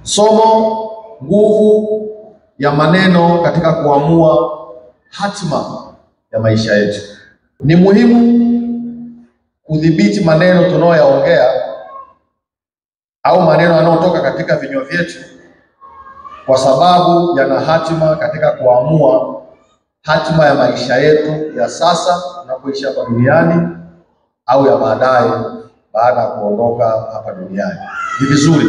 Somo: nguvu ya maneno katika kuamua hatima ya maisha yetu. Ni muhimu kudhibiti maneno tunayoyaongea au maneno yanayotoka katika vinywa vyetu, kwa sababu yana hatima katika kuamua hatima ya maisha yetu ya sasa tunapoishi hapa duniani au ya baadaye baada ya kuondoka hapa duniani. Ni vizuri,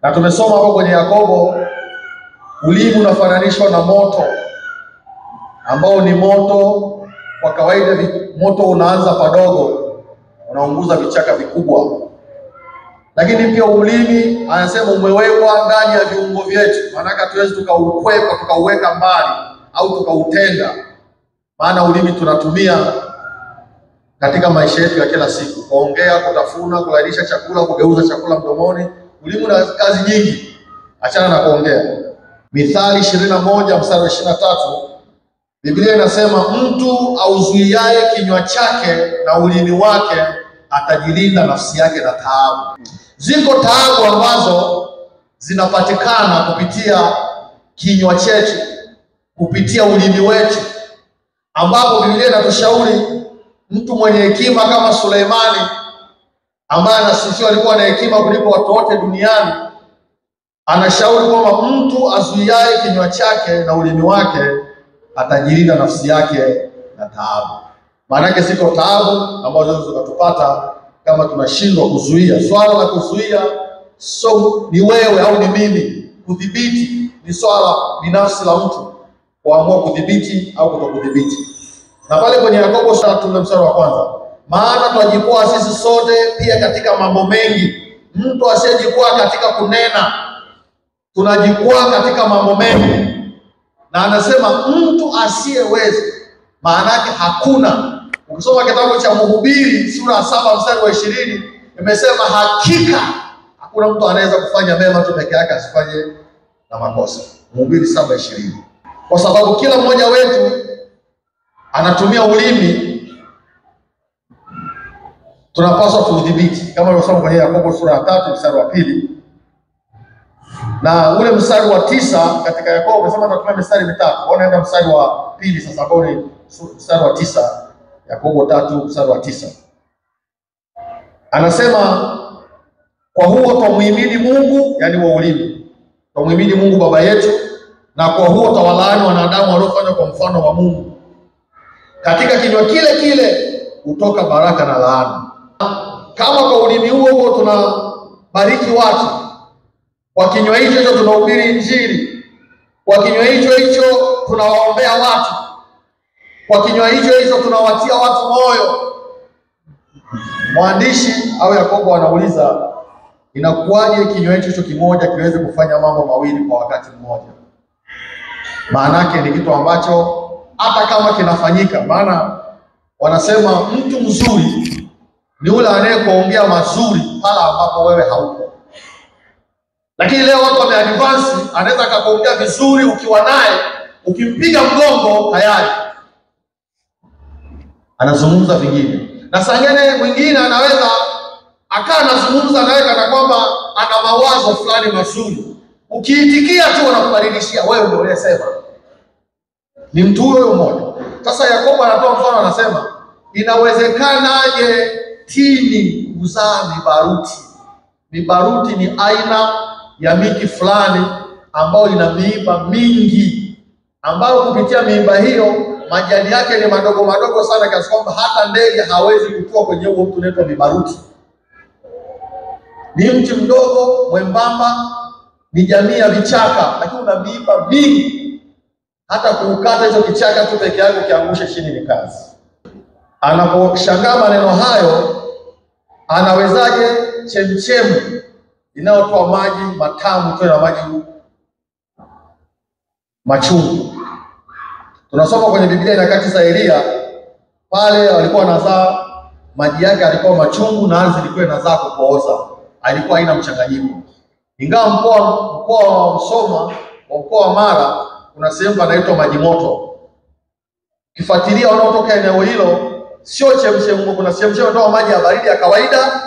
na tumesoma hapo kwenye Yakobo, ulimi unafananishwa na moto ambao ni moto. Kwa kawaida moto unaanza padogo, unaunguza vichaka vikubwa, lakini pia ulimi anasema umewekwa ndani ya viungo vyetu. Maana hatuwezi tukaukwepa tukauweka mbali au tukautenga, maana ulimi tunatumia katika maisha yetu ya kila siku: kuongea, kutafuna, kulainisha chakula, kugeuza chakula mdomoni. Ulimi una kazi nyingi, achana na kuongea. Mithali 21 mstari wa 23, Biblia inasema mtu auzuiaye kinywa chake na ulimi wake atajilinda nafsi yake na taabu. Ziko taabu ambazo zinapatikana kupitia kinywa chetu, kupitia ulimi wetu, ambapo Biblia inatushauri mtu mwenye hekima kama Suleimani, ambaye anasifiwa alikuwa na hekima kuliko watu wote duniani, anashauri kwamba mtu azuiaye kinywa chake na ulimi wake atajilinda nafsi yake na taabu. Maana yake ziko taabu ambazo zinatupata kama tunashindwa kuzuia. Swala la kuzuia ni wewe au ni mimi. Kudhibiti ni swala binafsi la mtu, kuamua kudhibiti au kutokudhibiti. Na pale kwenye Yakobo mstari wa kwanza, maana twajikwaa sisi sote pia katika mambo mengi. Mtu asiyejikwaa katika kunena, tunajikwaa katika mambo mengi. Na anasema mtu asiyeweza, maana yake hakuna. Ukisoma kitabu cha Mhubiri sura ya 7 mstari wa 20, imesema hakika hakuna mtu anaweza kufanya mema tu peke yake asifanye na makosa. Mhubiri 7:20. Kwa sababu kila mmoja wetu anatumia ulimi, tunapaswa kuudhibiti, kama tunasoma kwenye Yakobo sura ya 3 mstari wa 2 na ule mstari wa 9. Katika Yakobo umesema tunatumia mistari mitatu. Unaenda mstari wa 2 sasa, ambao ni mstari wa 9. Yakobo 3 mstari wa 9 anasema, kwa huo twamuhimidi Mungu, yani wa ulimi, twamuhimidi Mungu Baba yetu, na kwa huo twawalaani wanadamu waliofanywa kwa mfano wa Mungu. Katika kinywa kile kile hutoka baraka na laana. Kama kwa ulimi huo tunabariki watu, kwa kinywa hicho tunahubiri Injili, kwa kinywa hicho tunawaombea watu, kwa kinywa hicho tunawatia watu moyo. Mwandishi au Yakobo anauliza, inakuwaje kinywa hicho kimoja kiweze kufanya mambo mawili kwa wakati mmoja? Maana yake ni kitu ambacho hata kama kinafanyika, maana wanasema mtu mzuri ni yule anayekuongea mazuri pale ambapo wewe haupo. Lakini leo watu wameadvance, anaweza akakuongea vizuri ukiwa naye, ukimpiga mgongo tayari anazungumza vingine. Na sangene mwingine anaweza akaa anazungumza nawe kana kwamba ana mawazo fulani mazuri, ukiitikia tu anakubadilishia, wewe ndio uliyesema. Ni mtu huyo mmoja. Sasa Yakobo anatoa mfano, anasema inawezekanaje tini kuzaa mibaruti? Mibaruti ni aina ya miti fulani ambayo ina miiba mingi, ambayo kupitia miiba hiyo majani yake ni madogo madogo sana kiasi kwamba hata ndege hawezi kutua kwenye huo mtu unaitwa mibaruti. Ni mti mdogo mwembamba, ni jamii ya vichaka, lakini una miiba mingi. Hata kuukata hizo kichaka tu peke yake ukiangusha chini ni kazi. Anaposhangaa maneno hayo, anawezaje chemchemu inayotoa maji matamu tu na maji machungu? Tunasoma kwenye Biblia nyakati za Elia, pale walikuwa wanazaa, maji yake alikuwa machungu na ardhi ilikuwa inazaa kupooza, alikuwa haina mchanganyiko. Ingawa mkoa wa Msoma, mkoa wa Mara, kuna sehemu panaitwa Maji Moto. Kifuatilia wanaotoka eneo hilo, sio chemchemu, kuna chemchemu inatoa maji ya baridi ya kawaida,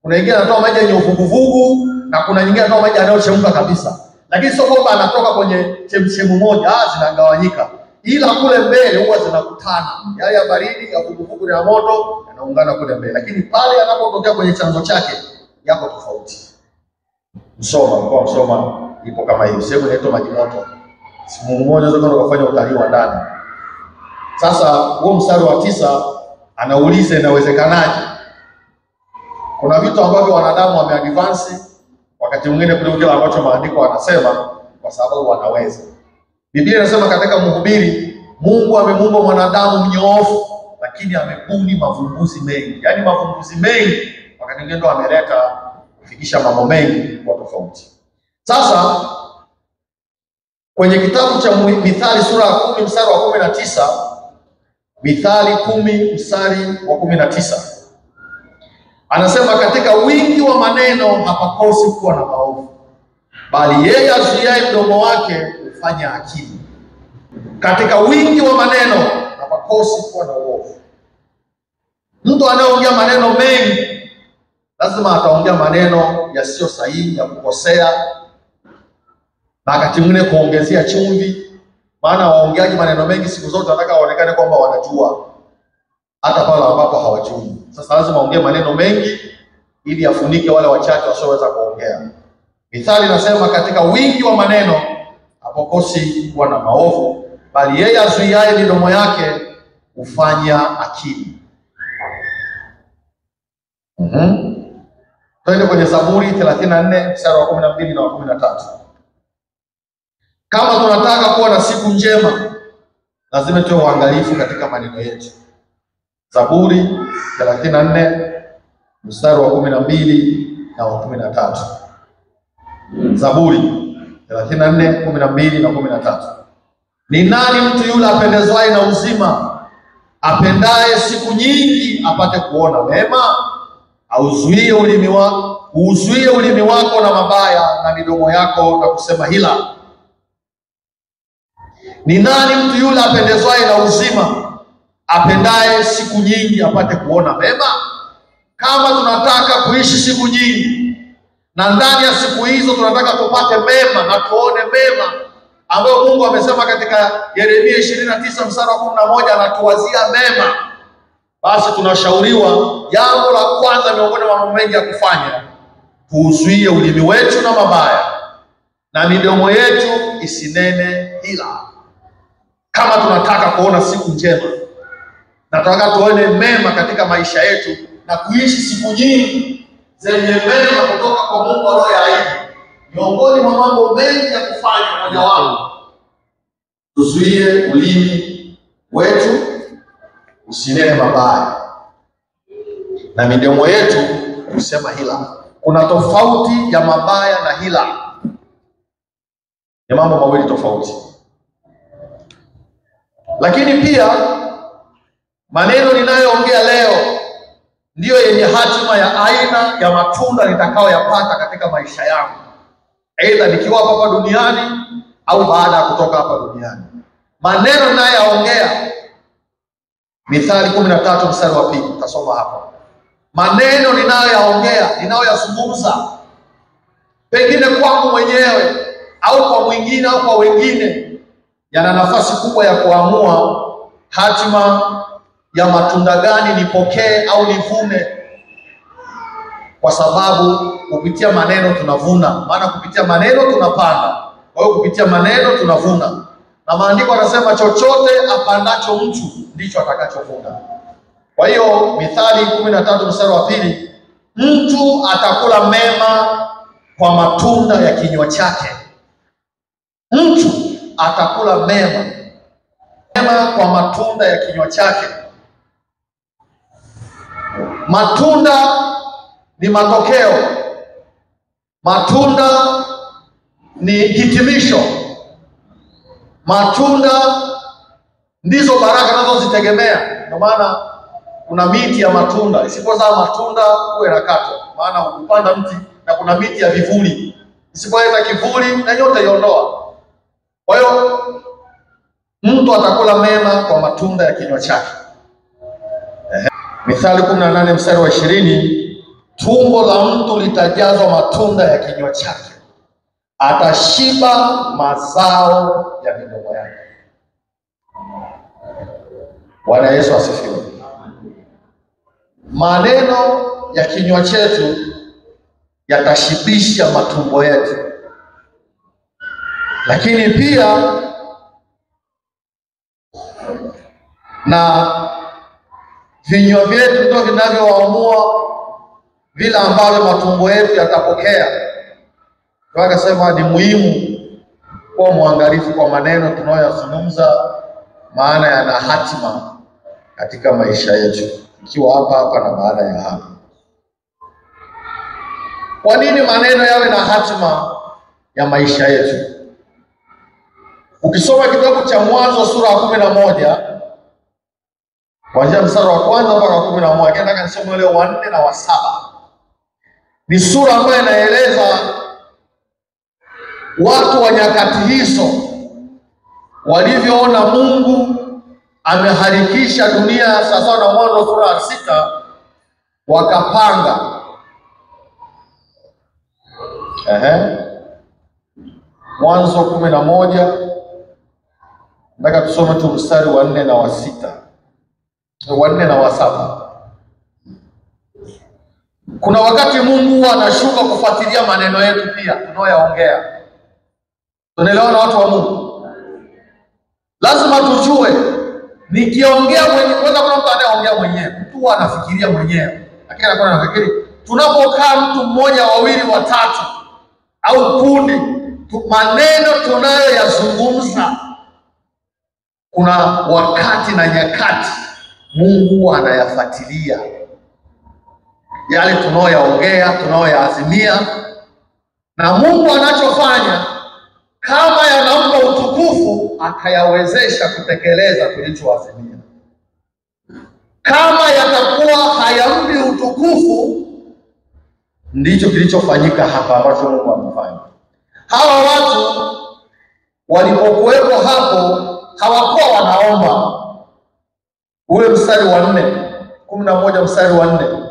Kuna nyingine anatoa maji yenye uvuguvugu na kuna nyingine anatoa maji yanayochemka kabisa. Lakini sio kwamba anatoka kwenye chemchemu moja, zinagawanyika. Ila kule mbele huwa zinakutana. Yale ya baridi, ya vuguvugu na ya moto yanaungana kule mbele. Lakini pale yanapotokea kwenye chanzo chake yako tofauti. Msoma ipo kama hiyo. Sehemu inaitwa maji moto. Siku moja unaweza kwenda kufanya utalii wa ndani. Sasa huo mstari wa 9 anauliza inawezekanaje? Kuna vitu ambavyo wanadamu wameadvance wakati mwingine kuliko kile ambacho maandiko wanasema, kwa sababu wanaweza. Biblia inasema katika Mhubiri, Mungu amemuumba mwanadamu mnyoofu, lakini amebuni mavumbuzi mengi. Yaani mavumbuzi mengi wakati mwingine ndo ameleta kufikisha mambo mengi kwa tofauti. Sasa kwenye kitabu cha Mithali sura ya 10 mstari wa 19, Mithali 10 mstari wa 19. Anasema katika wingi wa maneno hapakosi kuwa na maovu, bali yeye azuiaye mdomo wake hufanya akili. Katika wingi wa maneno hapakosi kuwa na uovu. Mtu anayeongea maneno mengi lazima ataongea maneno yasiyo sahihi, ya kukosea, na wakati mwingine kuongezea chumvi. Maana waongeaji maneno mengi siku zote wanataka waonekane kwamba wanajua hata pale ambapo hawajui. Sasa lazima waongee maneno mengi ili afunike wale wachache wasioweza kuongea. Mithali inasema katika wingi wa maneno hapakosi kuwa na maovu, bali yeye azuiaye midomo yake hufanya akili. Twende kwenye Zaburi 34 mstari wa 12 na wa 13. Kama tunataka kuwa na siku njema, lazima tuwe waangalifu katika maneno yetu. Zaburi 34 mstari wa 12 na wa 13. Zaburi 34 12 na 13. Ni nani mtu yule apendezwaye na uzima, apendaye siku nyingi apate kuona mema? Auzuie ulimi wako na mabaya, na midomo yako na kusema hila. Ni nani mtu yule apendezwaye na uzima, apendaye siku nyingi apate kuona mema? Kama tunataka kuishi siku nyingi, na ndani ya siku hizo tunataka tupate mema na tuone mema ambayo Mungu amesema katika Yeremia 29 mstari wa 11 anatuwazia mema, basi tunashauriwa jambo la kwanza miongoni mwa mambo mengi ya kufanya, tuuzuie ulimi wetu na mabaya, na midomo yetu isinene hila. Kama tunataka kuona siku njema na tunataka tuone mema katika maisha yetu na kuishi siku nyingi zenye mema kutoka kwa Mungu aliyoyaahidi, miongoni mwa mambo mengi ya kufanya mojawapo, tuzuie ulimi wetu usinene mabaya na midomo yetu kusema hila. Kuna tofauti ya mabaya na hila. Ni mambo mawili tofauti. Lakini pia maneno ninayoongea leo ndiyo yenye hatima ya aina ya matunda nitakayoyapata katika maisha yangu, aidha nikiwa hapa duniani au baada ya kutoka hapa duniani. Maneno ninayoongea, Mithali 13 mstari wa 2, tutasoma hapo. Maneno ninayoyaongea, ninayoyazungumza, pengine kwangu mwenyewe au kwa mwingine au kwa wengine, yana nafasi kubwa ya kuamua hatima ya matunda gani nipokee au nivune. Kwa sababu kupitia maneno tunavuna, maana kupitia maneno tunapanda, kwa hiyo kupitia maneno tunavuna. Na maandiko yanasema chochote apandacho mtu ndicho atakachovuna. Kwa hiyo Mithali 13 mstari wa 2, mtu atakula mema kwa matunda ya kinywa chake. Mtu atakula mema kwa matunda ya kinywa chake. Matunda ni matokeo. Matunda ni hitimisho. Matunda ndizo baraka tunazozitegemea. Ndio maana kuna miti ya matunda, isipozaa matunda huwa inakatwa. Maana ukipanda mti, na kuna miti ya vivuli, isipoleta kivuli na yote iondoa. Kwa hiyo mtu atakula mema kwa matunda ya kinywa chake. Mithali 18 mstari wa 20 tumbo la mtu litajazwa matunda ya kinywa chake, atashiba mazao ya midomo yake. Bwana Yesu asifiwe. Maneno ya kinywa chetu yatashibisha matumbo yetu, lakini pia na vinywa vyetu ndio vinavyoamua vile ambavyo matumbo yetu yatapokea. Kwa akasema ni muhimu kuwa mwangalifu kwa maneno tunayoyazungumza, maana yana hatima katika maisha yetu, ikiwa hapa na baada ya hapa. Kwa nini maneno yawe na hatima ya maisha yetu? Ukisoma kitabu cha Mwanzo sura ya 11 kuanzia mstari wa 1 mpaka 11, nataka nisome ule wa 4 na wa 7. Ni sura ambayo inaeleza watu wa nyakati hizo walivyoona Mungu ameharikisha dunia. Sasa na Mwanzo sura ya 6 wakapanga. Mwanzo 11, nataka tusome tu mstari wa 4 na wa 6, wa 4 na wa 7. Kuna wakati Mungu anashuka kufuatilia maneno yetu pia tunayoyaongea. Tunaelewa na watu wa Mungu? Lazima tujue nikiongea mwenyewe, kwanza kuna mtu anayeongea mwenyewe, mtu anafikiria mwenyewe. Lakini anakuwa anafikiri tunapokaa mtu mmoja, wawili, watatu au kundi, maneno tunayoyazungumza kuna wakati na nyakati Mungu anayafuatilia yale tunayoyaongea, tunayoyaazimia. Na Mungu anachofanya, kama yanampa utukufu, akayawezesha kutekeleza tulichoazimia. Kama yatakuwa hayampi utukufu, ndicho kilichofanyika hapa ambacho Mungu amefanya. Hawa watu walipokuwepo hapo hawakuwa wanaomba. Ule mstari wa 4, 11 mstari wa 4.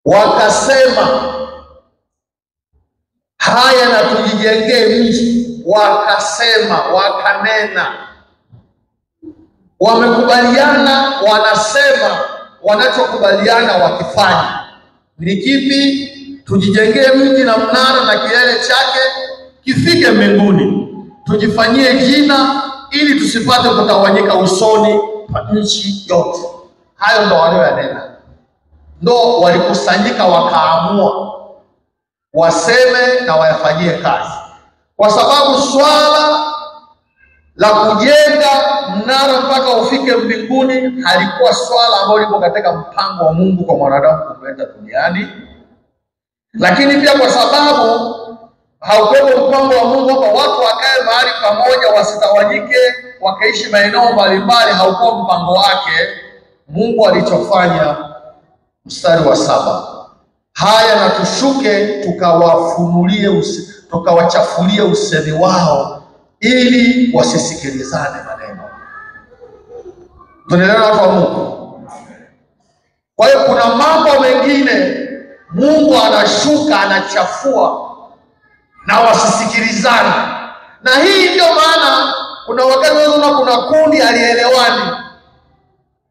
Wakasema, haya na tujijengee mji. Wakasema, wakanena, wamekubaliana, wanasema wanachokubaliana wakifanya. Ni kipi? Tujijengee mji na mnara na kilele chake kifike mbinguni, tujifanyie jina ili tusipate kutawanyika usoni pa nchi yote. Hayo ndo walioyanena, ndo walikusanyika wakaamua waseme na wayafanyie kazi, kwa sababu swala la kujenga mnara mpaka ufike mbinguni halikuwa swala ambalo liko katika mpango wa Mungu kwa mwanadamu kumleta duniani. Lakini pia kwa sababu haukuwepo mpango wa Mungu kwa watu wakae mahali pamoja, wasitawanyike, wakaishi maeneo mbalimbali, haukuwa mpango wake. Mungu alichofanya, mstari wa 7, haya na tushuke tukawafunulie, tukawachafulie usemi wao, ili wasisikilizane maneno. Tunaelewa watu wa Mungu? Kwa hiyo kuna mambo mengine Mungu anashuka, anachafua na wasisikilizane. Na hii ndio maana kuna wakati unaona kuna kundi alielewani.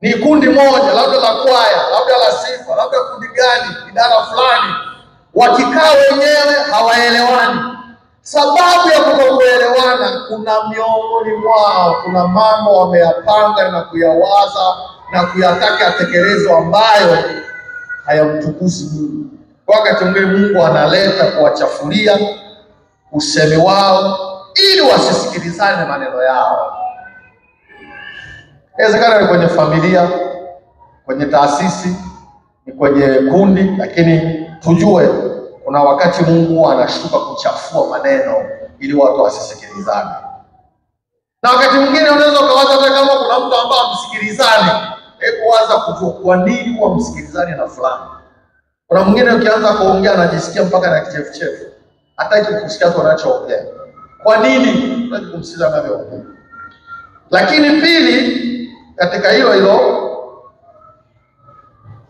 Ni kundi moja, labda la kwaya, labda la sifa, labda kundi gani, idara fulani, wakikaa wenyewe hawaelewani. Sababu ya kutokuelewana, kuna miongoni mwao kuna mambo wameyapanga na kuyawaza na kuyataka yatekelezwe ambayo hayamtukuzi Mungu. Wakati mwingine Mungu analeta kuwachafulia usemi wao ili wasisikilizane maneno yao. Inawezekana ni kwenye familia, kwenye taasisi, ni kwenye kundi, lakini tujue kuna wakati Mungu anashuka kuchafua maneno ili watu wasisikilizane. Na wakati mwingine unaweza ukawaza hata kama kuna mtu ambaye amsikilizane, hebu waza kujua kwa nini huwa msikilizane na fulani. Kuna mwingine ukianza kuongea anajisikia mpaka na kichefuchefu, hataki kusikia watu wanachoongea. Kwa nini? Unataka kumsikiza anavyoongea. Lakini pili, katika hilo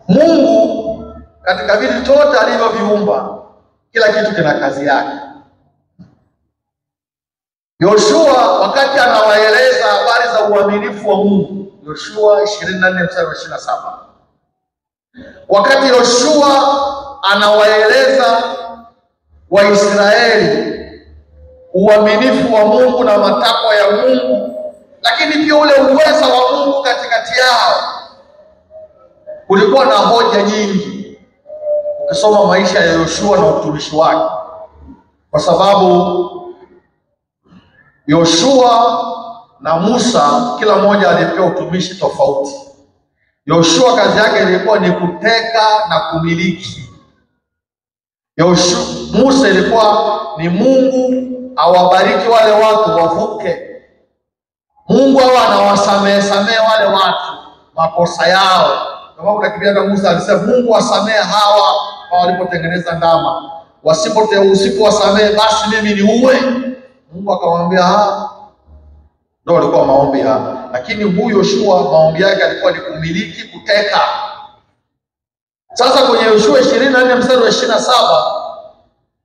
Mungu katika vitu vyote alivyoviumba, kila kitu kina kazi yake. Yoshua wakati anawaeleza habari za uaminifu wa Mungu, Yoshua 24 mstari wa 27. Wakati Yoshua anawaeleza Waisraeli uaminifu wa Mungu na matakwa ya Mungu, lakini pia ule uweza wa Mungu katikati yao, kulikuwa na hoja nyingi ukisoma maisha ya Yoshua na utumishi wake, kwa sababu Yoshua na Musa kila mmoja alipewa utumishi tofauti. Yoshua kazi yake ilikuwa ni kuteka na kumiliki. Musa ilikuwa ni Mungu awabariki wale watu wavuke. Mungu anawasamehe wale watu makosa yao. Kama kuna kibia na Musa alisema Mungu asamehe hawa walipotengeneza ndama. Usipowasamehe basi mimi niue. Mungu akamwambia ndio alikuwa maombi hapa. Lakini huyu Yoshua maombi yake alikuwa ni kumiliki, kuteka. Sasa kwenye Yoshua 24 mstari wa 27,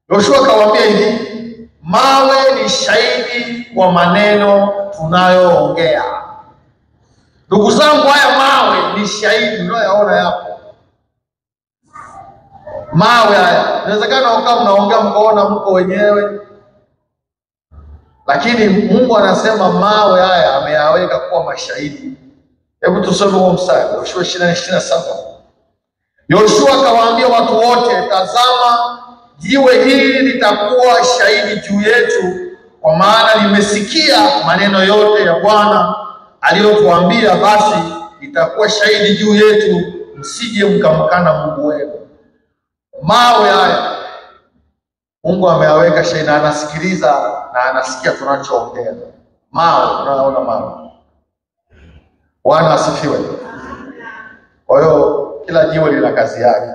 Yoshua akawaambia hivi, mawe ni shahidi kwa maneno tunayoongea. Ndugu zangu, haya mawe ni shahidi mnayoyaona yapo. Mawe haya, inawezekana wakati mnaongea mkaona mko wenyewe, lakini Mungu anasema mawe haya ameyaweka kuwa mashahidi. Hebu tusome huo mstari, Yoshua 24:27. Yoshua akawaambia watu wote, tazama, jiwe hili litakuwa shahidi juu yetu, kwa maana nimesikia maneno yote ya Bwana aliyotuambia, basi itakuwa shahidi juu yetu, msije mkamkana Mungu wenu. Mawe haya Mungu ameyaweka shahidi, na anasikiliza na anasikia tunachoongea. Mawe, unaona mawe. Bwana asifiwe. Kwa hiyo kila jiwe lina kazi yake.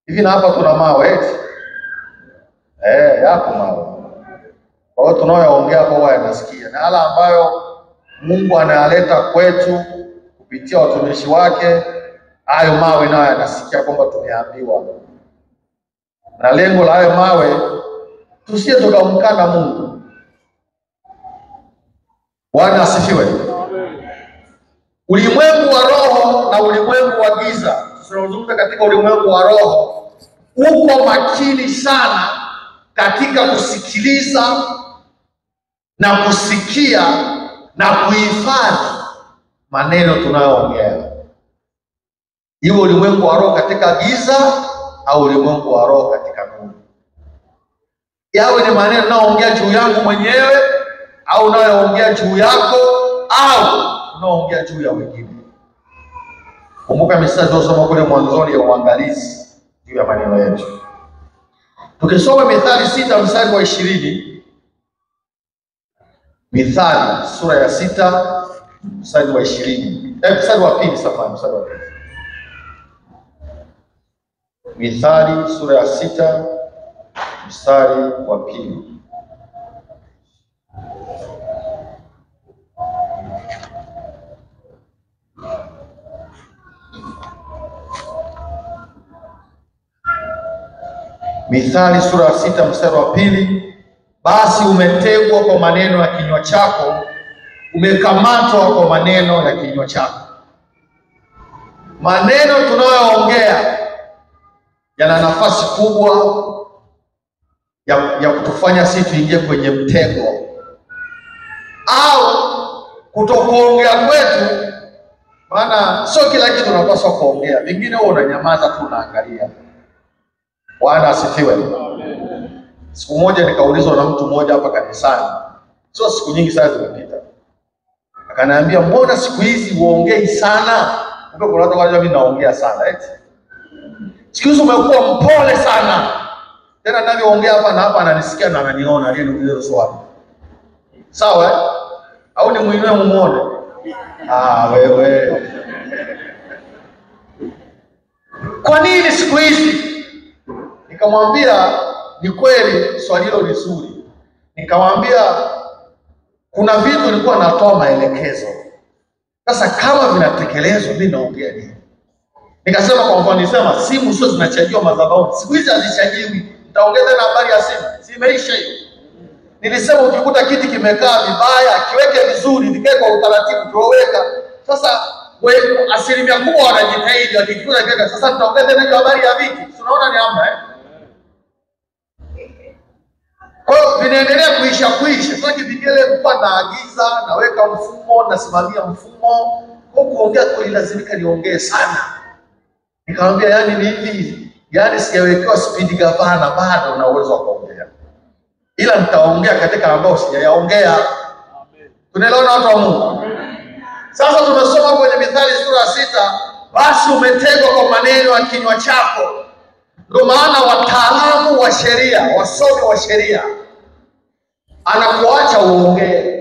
Hivi na hapa tuna mawe eti? Yapo mawe. Kwa hiyo tunayoongea kwa yanasikia, na hala ambayo Mungu analeta kwetu kupitia watumishi wake, hayo mawe nayo yanasikia kwamba tumeambiwa. Na lengo la hayo mawe tusije tukamkana Mungu. Bwana asifiwe. Ulimwengu wa roho na ulimwengu wa giza, tunazungumza katika ulimwengu wa roho, uko makini sana katika kusikiliza na kusikia na kuhifadhi maneno tunayoongea. Iwe ulimwengu wa roho katika giza au ulimwengu wa roho katika nuru. Yawe ni maneno unayoongea juu yangu mwenyewe au unayoongea juu yako au unaoongea juu ya wengine. Kumbuka mistari tunasoma kule mwanzoni ya uangalizi juu ya maneno yetu. Tukisoma Mithali 6 mstari wa 20. Mithali sura ya 6 mstari wa 20. Mstari wa 2 safari, mstari wa 2. Mithali sura ya 6 mstari wa 2. Mithali sura ya 6 mstari wa 2. Basi umetegwa kwa maneno ya kinywa chako, umekamatwa kwa maneno ya kinywa chako. Maneno tunayoongea yana nafasi kubwa ya kutufanya sisi tuingie kwenye mtego, au kutokuongea kwetu. Maana sio kila kitu tunapaswa kuongea, vingine wewe unanyamaza tu unaangalia. Bwana asifiwe. Siku moja nikaulizwa na mtu mmoja hapa kanisani, sio siku nyingi sana zimepita, akaniambia mbona siku hizi uongei sana? Kumbe kuna watu wanajua mimi naongea sana eti. Siku hizi umekuwa mpole sana. Tena ninavyoongea hapa na hapa ananisikia na ananiona, yeye ndio swali. Sawa au ni muinue muone? Wewe. Kwa nini siku hizi? Nikamwambia ni kweli swali hilo ni zuri. Nikamwambia kuna vitu nilikuwa natoa maelekezo. Sasa kama vinatekelezwa mimi naongea nini? Nikasema kwa mfano, nisema simu sio zinachajiwa madhabahuni. Siku hizi hazichajiwi. Nitaongeza na habari ya simu. Si imeisha hiyo. Nilisema ukikuta kiti kimekaa vibaya, kiweke vizuri, vikae kwa utaratibu tuweka. Sasa asilimia kubwa wanajitahidi wakikuta kile. Sasa tutaongeza na habari ya viti. Tunaona ni hamna Kwa hiyo vinaendelea kuisha. Sasa kipengele kwa naagiza, naweka mfumo, nasimamia mfumo. Kwa kuongea kulilazimika niongee sana. Nikamwambia yani ni hivi, yani sijawekewa speed gavana bado na uwezo wa kuongea. Ila nitaongea katika ambao sijayaongea. Amen. Tunaelewana watu wa Mungu? Sasa tumesoma kwenye Mithali sura 6, basi umetegwa kwa maneno ya kinywa chako. Ndio maana wataalamu wa sheria, wasomi wa sheria anakuacha uongee.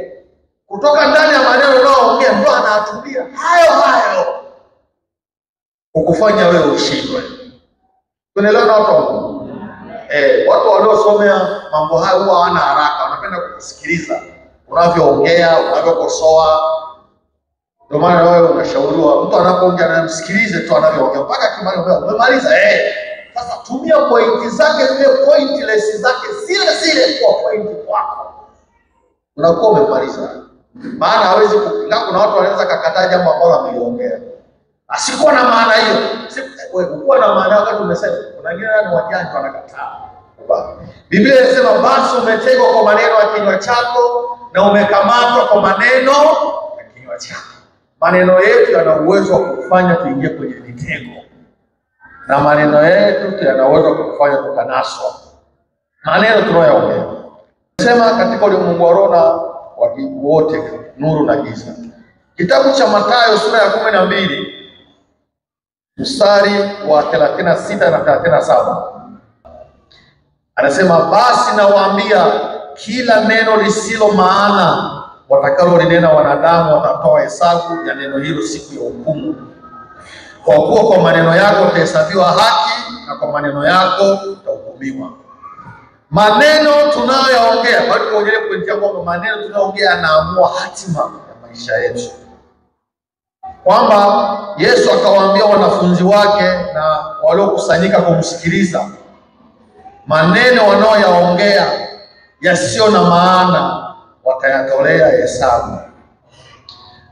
Kutoka ndani ya maneno unayoongea ndio anatumia hayo ukufanya wewe ushindwe. Tunaelewana watu wa Mungu? Watu waliosomea mambo hayo huwa hawana haraka, wanapenda kusikiliza unavyoongea, unavyokosoa. Ndio maana wewe unashauriwa mtu anapoongea na msikilize tu anavyoongea mpaka kimaliza. Umemaliza sasa tumia pointi zake, zile pointless zake zile kwa pointi kwako. Unakuwa umemaliza. Maana hawezi kupinga. Kuna watu wanaweza kakataa jambo ambalo ameliongea. Asikuwa na maana hiyo. Sikuwa na maana wakati umesema. Kuna wengine ni wajanja wanakataa. Biblia inasema basi umetegwa kwa maneno ya kinywa chako na umekamatwa kwa maneno ya kinywa chako. Maneno yetu yana uwezo wa kufanya tuingie kwenye mitego. Na maneno yetu yana uwezo wa kufanya tukanaswa. Maneno tunayoongea. Sema katika ulimwengu wa roho na wote, nuru na giza. Kitabu cha Mathayo sura ya 12 mstari wa 36 na 37. Anasema basi nawaambia kila neno lisilo maana watakalo linena wanadamu watatoa hesabu ya neno hilo siku ya hukumu. Kwa kuwa kwa maneno yako utahesabiwa haki na kwa maneno yako utahukumiwa. Maneno tunayoongea, bado kuongelea pointi yako kwamba maneno tunayoongea yanaamua hatima ya maisha yetu. Kwamba Yesu akawaambia wanafunzi wake na waliokusanyika kumsikiliza, maneno wanayoyaongea yasiyo na maana watayatolea hesabu.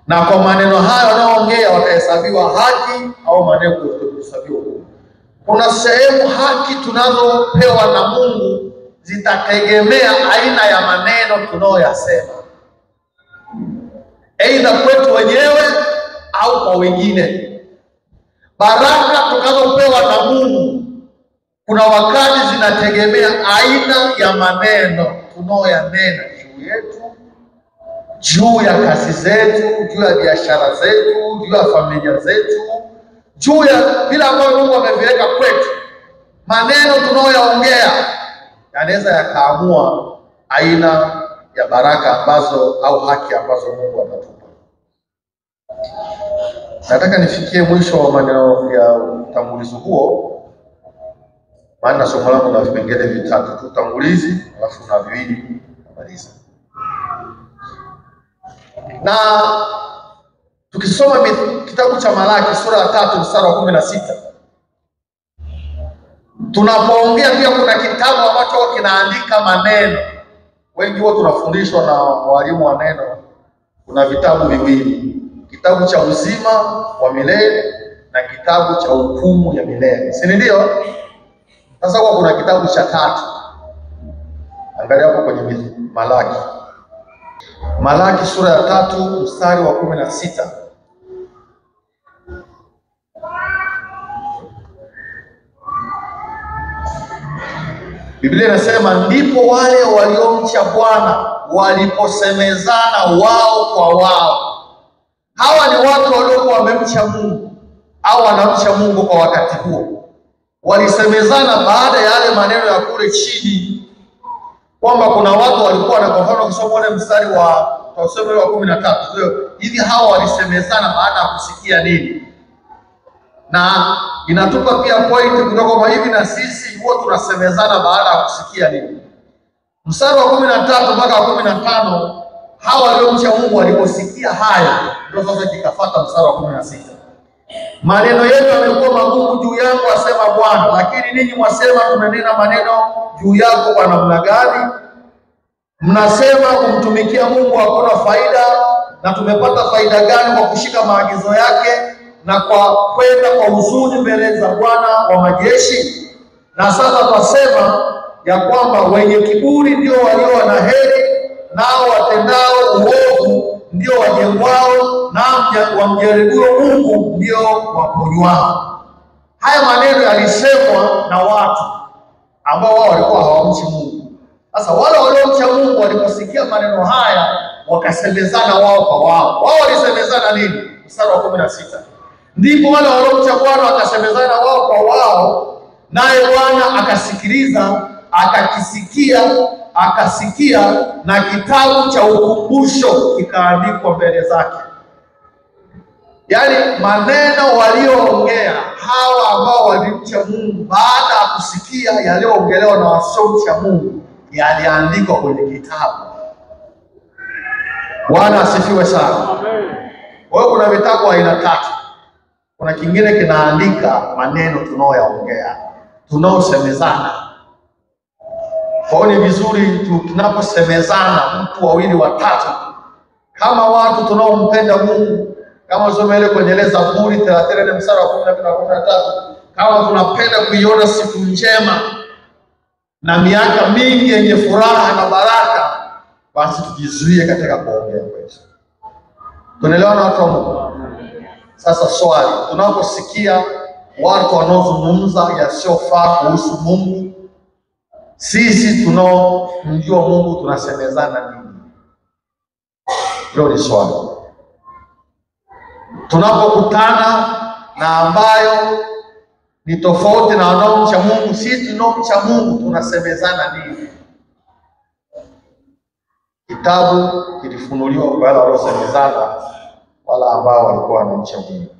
Na kwa maneno hayo wanayoongea watahesabiwa haki au maneno kuhesabiwa hukumu. Kuna sehemu haki tunazopewa na Mungu zitategemea aina ya maneno tunayoyasema. Aidha kwetu wenyewe au kwa wengine. Baraka tunazopewa na Mungu kuna wakati zinategemea aina ya maneno tunayoyanena juu yetu, juu ya kazi zetu, juu ya biashara zetu, juu ya familia zetu, juu ya vile ambavyo Mungu ameviweka kwetu. Maneno tunayoyaongea yanaweza yakaamua aina ya baraka ambazo au haki ambazo Mungu anatupa. Nataka nifikie mwisho wa maneno ya utangulizi huo. Maana somo langu na vipengele vitatu tu, utangulizi, alafu na viwili kumaliza. Na tukisoma kitabu cha Malaki sura ya 3 mstari wa 16. Tunapoongea pia kuna kitabu ambacho kinaandika maneno. Wengi wao tunafundishwa na walimu wa neno. Kuna vitabu viwili. Kitabu cha uzima wa milele na kitabu cha hukumu ya milele. Si ndio? Sasa kuna kitabu cha 3. Angalia hapo kwenye Malaki. Malaki sura ya 3 mstari wa 16. Biblia inasema ndipo wale waliomcha Bwana waliposemezana wao kwa wao. Hawa ni watu waliokuwa wamemcha Mungu au wanamcha Mungu kwa wakati huo. Walisemezana baada ya yale maneno ya kule chini, kwamba kuna watu walikuwa na, kwa mfano kusoma ule mstari wa 13. Hivi hawa walisemezana baada ya kusikia nini? Na inatupa pia pointi kutoka kwa hivi na sisi huwa tunasemezana baada ya kusikia nini. Mstari wa 13 mpaka 15, hawa waliomcha Mungu waliposikia haya, ndio sasa kikafuata mstari wa 16. maneno yetu yamekuwa magumu juu yangu, asema Bwana, lakini ninyi mwasema tunanena maneno juu yako kwa namna gani? Mnasema kumtumikia Mungu hakuna faida, na tumepata faida gani kwa kushika maagizo yake na kwa kwenda kwa huzuni mbele za Bwana wa majeshi? Na sasa twasema ya kwamba wenye kiburi ndio walio na heri, nao watendao uovu ndio wajengwao, na wamjaribuo Mungu ndio waponywao. Haya maneno yalisemwa na watu ambao wao walikuwa hawamchi Mungu. Sasa wale waliomcha Mungu waliposikia maneno haya wakasemezana wao kwa wao. Wao walisemezana nini? Mstari wa 16. Ndipo wale waliomcha Bwana wakasemezana wao kwa wao, naye Bwana akasikiliza, akasikia, na kitabu cha ukumbusho kikaandikwa mbele zake. Yaani maneno walioongea hawa ambao walimcha Mungu baada ya kusikia yaliyoongelewa na wasiomcha Mungu yaliandikwa kwenye kitabu. Bwana asifiwe sana. Kwa hiyo kuna vitabu aina tatu. Kuna kingine kinaandika maneno tunaoyaongea, tunaosemezana. Kwa hiyo ni vizuri tunaposemezana mtu, wawili, watatu, kama watu tunaompenda Mungu, kama usome ile kwenye Zaburi 34 mstari wa 12 na 13, kama tunapenda kuiona siku njema na miaka mingi yenye furaha na baraka, basi tujizuie katika kuongea kwetu. Tunaelewana watu wa Mungu? Sasa swali, tunaposikia watu wanaozungumza yasiyofaa kuhusu Mungu, sisi tunaomjua Mungu tunasemezana nini? Hilo ni swali. Tunapokutana na ambayo ni tofauti na wanaomcha Mungu, sisi tunaomcha Mungu tunasemezana nini? Kitabu kilifunuliwa kwa wale waliosemezana, wala ambao walikuwa wanamcha Mungu.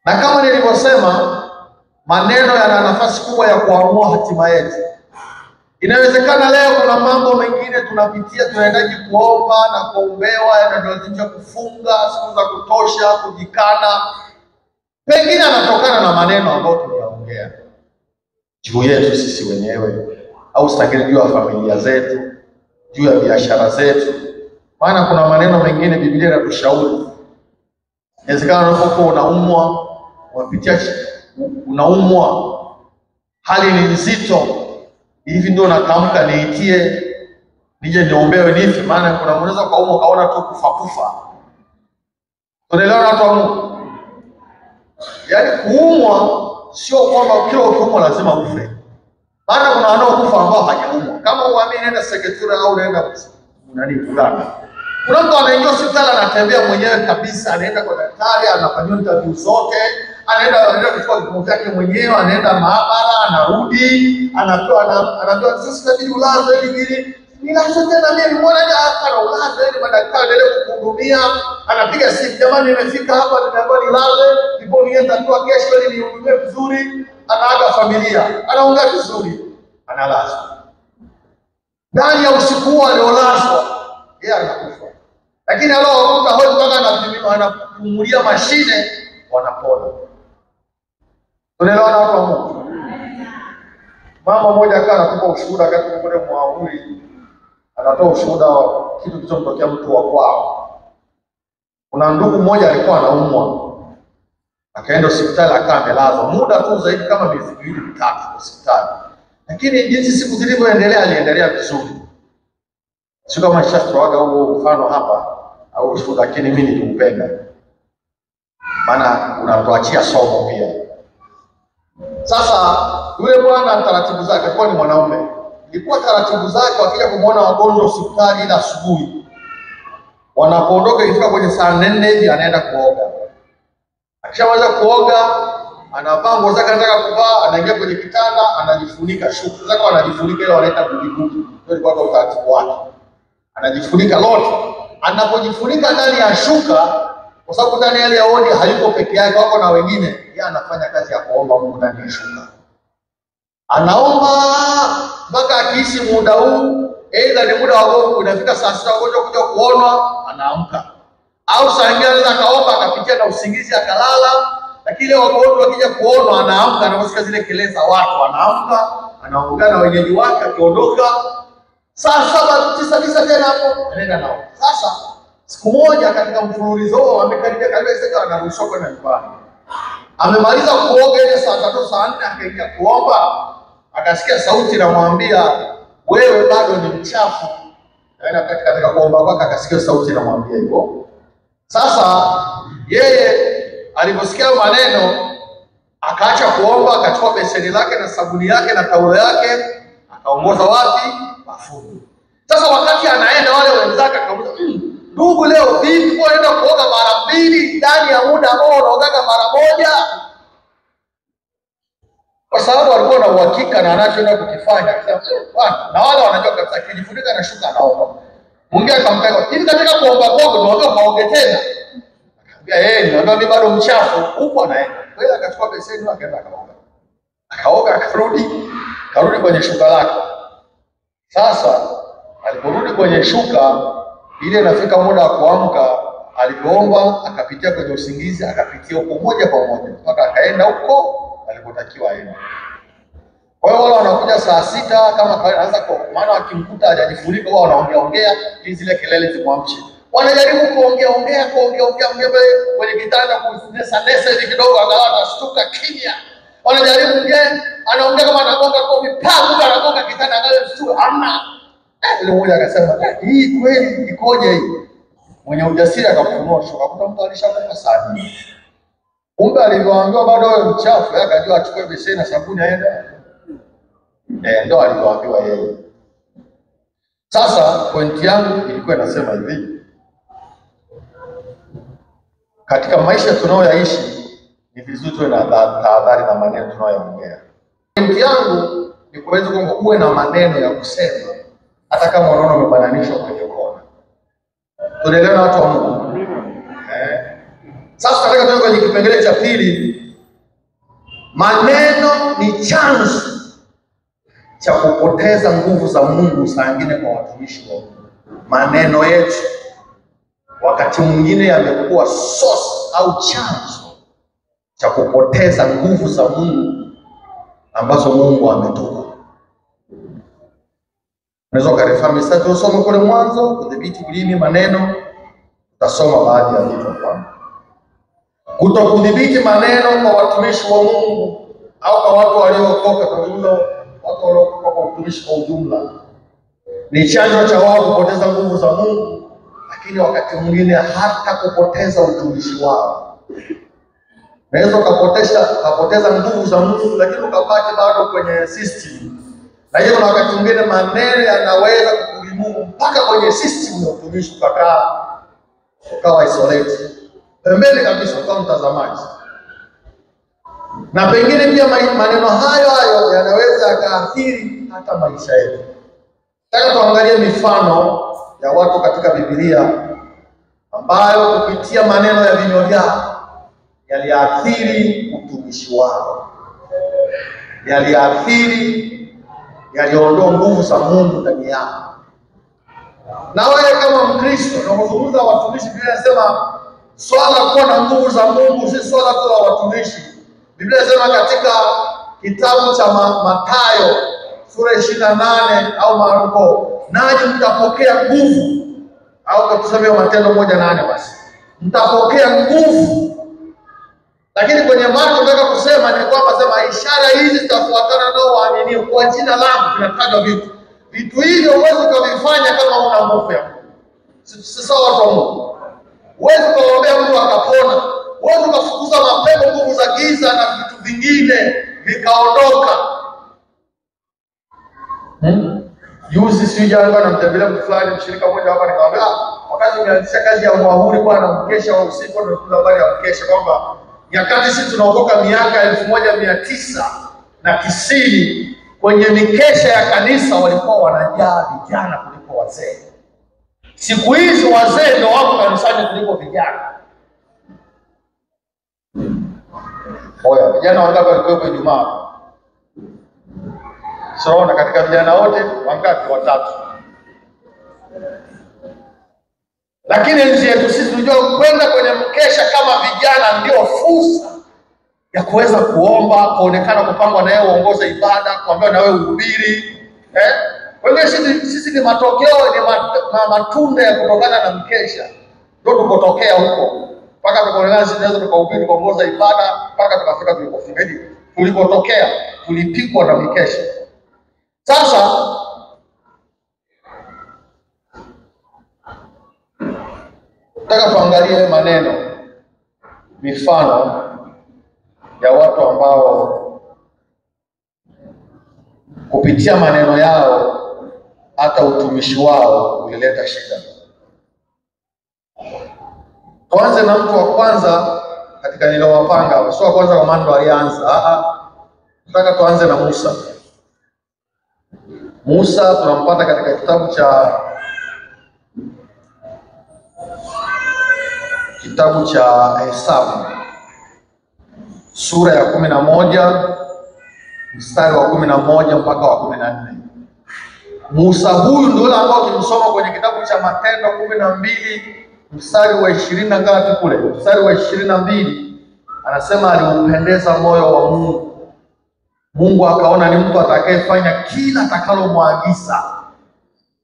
Na kama nilivyosema, maneno yana nafasi kubwa ya kuamua hatima yetu. Inawezekana leo kuna mambo mengine tunapitia, tunahitaji kuomba na kuombewa, yanatulazimisha kufunga siku za kutosha, kujikana. Pengine anatokana na maneno ambayo tunaongea juu yetu sisi wenyewe, au stakili juu ya familia zetu, juu ya biashara zetu. Maana kuna maneno mengine Biblia inatushauri. Inawezekana unapokuwa unaumwa, unapitia unaumwa, hali ni nzito, hivi ndio natamka niitie nije niombewe nife. Maana kuna mwanaweza kaumwa kaona tu kufa. Tunaelewana watu wa Mungu? Yaani kuumwa sio kwamba kila ukiumwa lazima ufe. Maana kuna wanaokufa ambao hajaumwa. Kama uamini nenda Seketura au nenda fulani. Kuna mtu anaingia hospitali anatembea mwenyewe kabisa, anaenda kwa daktari, anafanywa interview zote, anaenda kuchukua vipimo vyake mwenyewe, anaenda maabara, anarudi, anaambiwa sasa inabidi ulaze hivi. Nilaze tena mimi nimeona hapa na ulaze ili madaktari waendelee kukuhudumia. Anapiga simu, jamani nimefika hapa nimeambiwa nilaze, ndipo nienda kwa kesho ili nihudumie vizuri. Anaaga familia, anaongea vizuri, analazwa. Ndani ya usiku huo aliolazwa, yeye anakufa. Lakini aliokuta hoi mpaka anapumulia mashine, wanapona. Tunaelewana watu wa Mungu? Mama mmoja akawa anatupa ushuhuda wakati mmoja Mwauri anatoa ushuhuda wa kitu kilichomtokea mtu wa kwao. Kuna ndugu mmoja alikuwa anaumwa, akaenda hospitali akawa amelazwa muda tu zaidi kama miezi 2-3 hospitali. Lakini jinsi siku zilivyoendelea aliendelea vizuri. Sio kama shastroaga huo mfano hapa au ushuhuda, lakini mimi niliupenda. Maana unatuachia somo pia. Sasa yule bwana taratibu zake, alikuwa ni mwanaume. Ilikuwa taratibu zake wakija kumuona wagonjwa hospitali ile asubuhi, wanapoondoka ifika kwenye saa 4 hivi anaenda kuoga. Akishamaliza kuoga, anavaa nguo zake anataka kuvaa, anaingia kwenye kitanda, anajifunika shuka zake, anajifunika ile wanaita budibuki. Ndio ilikuwa kwa utaratibu wake. Anajifunika lote. Anapojifunika ndani ya shuka, kwa sababu ndani ile yaoni hayuko peke yake, wako na wengine, yeye anafanya kazi ya kuomba Mungu ndani ya shuka. Anaomba mpaka akiishi muda huu, aidha ni muda wa Mungu unafika saa 6 wagonjwa kuja kuonwa, anaamka. Au saa nyingine anaweza kaomba akapitia na usingizi akalala, lakini wagonjwa wakija kuona anaamka, anaposikia zile kelele za watu anaamka, anaongea na wenyeji wake, akiondoka saa 7 9 tena hapo anaenda nao. Sasa siku moja katika mfululizo amekaribia sasa anaruhusiwa kwenda nyumbani. Amemaliza kuoga ile saa 3 saa 4 akaingia kuomba, akasikia sauti inamwambia wewe bado ni mchafu. Yaani katika kuomba kwake akasikia sauti inamwambia hivyo. Sasa yeye aliposikia maneno akaacha kuomba, akachukua beseni lake na sabuni yake na taulo yake, akaongoza wapi? Bafuni. Sasa wakati anaenda wale wenzake akamuuliza, ndugu, leo vipi kwa unaenda kuoga mara 2 ndani ya muda ambao unaoga mara 1? Kwa sababu alikuwa na uhakika na anachoenda kukifanya. Akasema bwana, na wale wanajua kabisa kijifunika na shuka anaomba. Mwingine akamkaka, hivi katika kuomba kwako unaomba kaoge tena? Akamwambia niambia mimi bado mchafu. Huko anaenda. Kwa hiyo akachukua beseni akaenda akaoga. Akaoga akarudi kwenye shuka lake. Sasa aliporudi kwenye shuka ile, inafika muda wa kuamka, alipoomba akapitia kwenye usingizi, akapitia huko moja kwa moja mpaka akaenda huko alipotakiwa aende. Kwa hiyo wale wanakuja saa 6 kama kawaida, anaanza kwa maana wakimkuta hajajifunika wao wanaongea ili zile kelele zimwamshe. Wanajaribu kuongea kwenye kitanda kunesa hivi kidogo, angalau atashtuka kimya. Wanajaribu anaongea kama anagonga kofi, mtu anagonga kitanda angalau mshtuke, hamna. Ile mmoja akasema, hii kweli ikoje hii? Mwenye ujasiri akafunua shuka, akakuta mtu alishakufa sana. Kumbe alivyoambiwa bado wewe mchafu, yeye akajua achukue beseni na sabuni aende. Ndio alivyoambiwa yeye. Sasa pointi yangu ilikuwa inasema hivi, katika maisha tunayoyaishi ni vizuri tuwe na tahadhari na maneno tunayoongea. Pointi yangu ni kuweza kwamba uwe na maneno ya kusema hata kama unaona umebananishwa kwenye kona. Tunaelewana watu wa Mungu? Sasa nataka tuende kwenye kipengele cha pili. Maneno ni chanzo cha kupoteza nguvu za Mungu saa nyingine kwa watumishi wa Mungu. Maneno yetu wakati mwingine yamekuwa source au chanzo cha kupoteza nguvu za Mungu ambazo Mungu ametoa. Unaweza kurefahamu sasa, tusome kule Mwanzo, kudhibiti ulimi, maneno. Tutasoma baadhi ya vitu hapa. Kutokudhibiti maneno kwa watumishi wa Mungu au kwa watu waliookoka, kwa ujumla, watu waliokoka kwa utumishi kwa ujumla, ni chanzo cha wao kupoteza nguvu za Mungu, lakini wakati mwingine hata kupoteza utumishi wao. Unaweza ukapoteza nguvu za Mungu, lakini ukabaki bado kwenye system. Na hiyo wakati mwingine maneno yanaweza kukulimu mpaka kwenye system ya utumishi, ukawa isolated. Pembeni kabisa kwa mtazamaji. Na pengine pia maneno hayo yanaweza yakaathiri hata maisha yetu. Nataka tuangalie mifano ya watu katika Biblia ambayo kupitia maneno ya vinywa vyao yaliathiri utumishi wao. Yaliondoa nguvu za Mungu ndani yao. Na wewe kama Mkristo unapozungumza watumishi, Biblia inasema swala kuwa na nguvu za Mungu si swala tu la watumishi. Biblia inasema katika kitabu cha Mathayo sura 28 au Marko, nanyi mtapokea nguvu, au tuseme Matendo 1:8 basi, mtapokea nguvu. Lakini kwenye Marko nataka kusema ni kwamba sema ishara hizi zitafuatana nao waaminio, kwa jina langu tunataja vitu hivyo uweze kuvifanya kama una nguvu ya Mungu. Si sawa watu wa Mungu? Uweze kuombea mtu akapona, uweze kufukuza mapepo, nguvu za giza na vitu vingine vikaondoka. Juzi sijanga na mtembelea mtu fulani, mshirika mmoja hapa, nikamwambia wakati nimeanzisha kazi ya mwahuri kwa na mkesha wa usiku, ndio tuna habari ya mkesha kwamba nyakati sisi tunaokoka miaka 1990 kwenye mikesha ya kanisa walikuwa wanajaa vijana kuliko wazee. Siku hizi wazee ndio wako kanisani kuliko vijana. Oya, vijana wangapi walikuwa Ijumaa? Saona katika vijana wote wangapi? 3. Lakini nchi yetu sisi tunajua kwenda kwenye mkesha kama vijana ndio fursa ya kuweza kuomba, kuonekana, kupangwa na yeye uongoze ibada, kuambiwa na wewe uhubiri. Kwa hiyo sisi ni matokeo, ni matunda ya kutokana na mkesha. Ndio tukotokea huko. Mpaka tukaonekana sisi tunaweza tukahubiri, kuongoza ibada, mpaka tukafika tulipofika. Hivi tulipotokea tulipikwa na mkesha. Sasa nataka tuangalie maneno, mifano ya watu ambao kupitia maneno yao hata utumishi wao ulileta shida. Tuanze na mtu wa kwanza katika nilowapanga, sio wa kwanza kwa maana ndo alianza. Nataka tuanze na Musa. Musa tunampata katika kitabu cha Hesabu sura ya 11 mstari wa 11 mpaka wa 14. Musa huyu ndio yule ambao tulisoma kwenye kitabu cha Matendo 12 mstari wa 20 na ngapi kule? Mstari wa 22 anasema alimpendeza moyo wa Mungu. Mungu akaona ni mtu atakayefanya kila atakalomwagiza.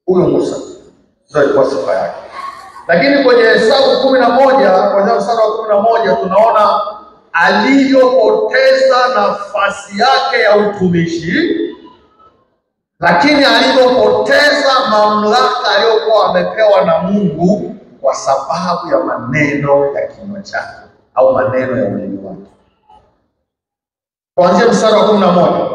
Huyo Musa ndio alikuwa sifa yake. Lakini kwenye Hesabu 11 kwenye mstari wa 11 tunaona aliyopoteza nafasi yake ya utumishi, lakini aliyopoteza mamlaka aliyokuwa amepewa na Mungu kwa sababu ya maneno ya kinywa chake au maneno ya ulimi wake. Kuanzia mstari wa 11.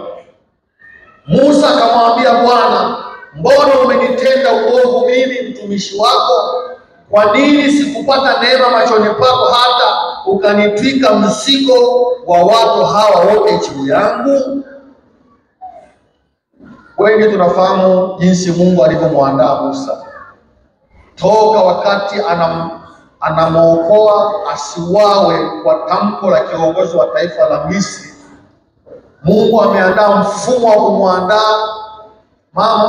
Musa akamwambia Bwana, mbona umenitenda uovu mimi mtumishi wako? Kwa nini sikupata neema machoni pako hata ukanitwika mzigo wa watu hawa wote juu yangu? Wengi tunafahamu jinsi Mungu alivyomwandaa Musa toka wakati anamwokoa asiwawe kwa tamko la kiongozi wa taifa la Misri. Mungu ameandaa mfumo wa kumwandaa.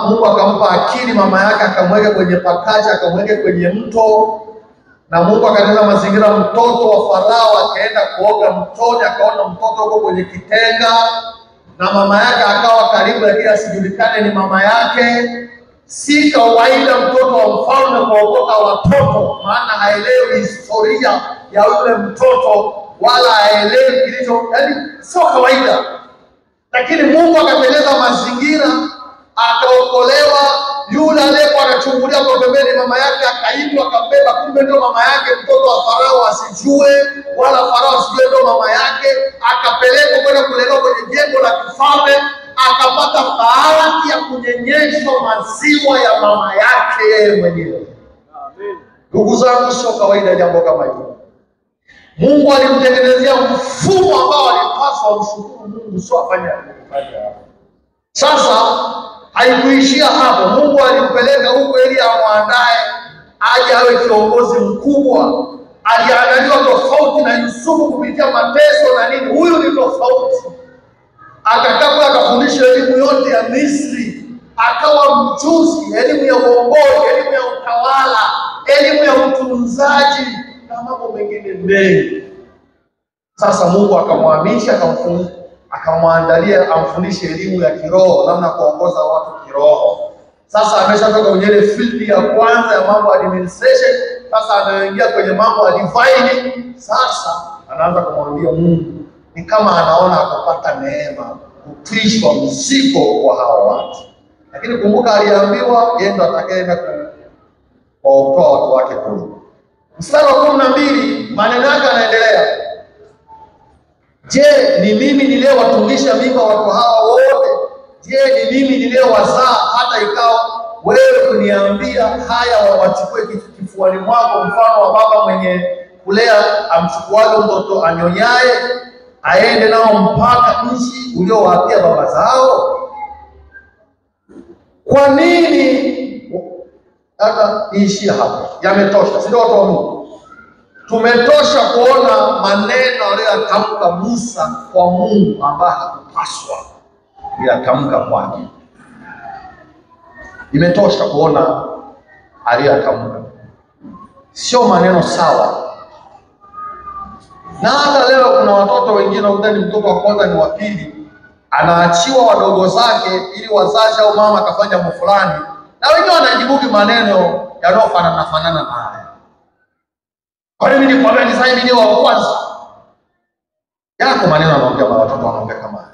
Mungu akampa akili mama yake, akamweka kwenye pakaja, akamweka kwenye mto, na Mungu akatengeneza mazingira. Mtoto wa Farao akaenda kuoga mtoni, akaona mtoto uko kwenye kitenga, na mama yake akawa karibu, lakini asijulikane ni mama yake. Si kawaida mtoto wa mfalme kuokoka watoto, maana haelewi historia ya yule mtoto wala haelewi kilicho, yaani sio kawaida. Lakini Mungu akatengeneza mazingira, akaokolewa. Yule aliyekuwa anachungulia kwa pembeni mama yake akaitwa, akabeba, kumbe ndio mama yake. Mtoto wa Farao asijue, wala Farao asijue ndio mama yake. Akapelekwa kwenda kulelewa kwenye jengo la kifalme, akapata bahati ya kunyenyeshwa maziwa ya mama yake yeye mwenyewe. Ndugu zangu, sio kawaida jambo kama hilo. Mungu alimtengenezea mfumo ambao alipaswa mshukuru Mungu, sio afanye. Sasa haikuishia hapo. Mungu alimpeleka huko ili amwandae aje awe kiongozi mkubwa. Aliandaliwa tofauti na Yusufu kupitia mateso na nini. Huyu ni tofauti. Akakaa akafundisha elimu yote ya Misri, akawa mjuzi, elimu ya uongozi, elimu ya utawala, elimu ya utunzaji na mambo mengine mengi. Sasa Mungu akamhamisha, akamwandalia amfundishe elimu ya kiroho, namna kuongoza watu kiroho. Sasa ameshatoka kwenye ile field ya kwanza ya mambo administration, sasa anaingia kwenye mambo ya divine. Sasa anaanza kumwambia Mungu, ni kama anaona akapata neema kutwishwa mzigo kwa hao watu. Lakini kumbuka aliambiwa yeye ndo atakayeenda kuokoa watu wake kule. Mstari wa 12 maneno yake yanaendelea. Je, ni mimi niliyewatumisha mimba watu hawa wote? Je, ni mimi niliyewazaa hata ikawa wewe kuniambia haya wawachukue kifuani mwako, mfano wa baba mwenye kulea amchukuaje mtoto anyonyaye, aende nao mpaka nchi uliowaapia baba zao? Kwa nini? Hata iishia hapo. Yametosha, sio watu wa Mungu? Tumetosha kuona maneno aliyotamka Musa kwa Mungu ambaye hakupaswa kuyatamka kwake. Imetosha kuona aliyotamka. sio maneno sawa. Na hata leo kuna watoto wengine udhani mtoto wa kwanza ni wa pili, anaachiwa wadogo zake ili wazazi au mama akafanya mambo fulani, na wenyewe wanajibuki maneno yanayofanana na haya. Kwa nini nikwambia ni sasa ni wa kwanza? Yako maneno anaongea kwa watoto wanaongea kama haya.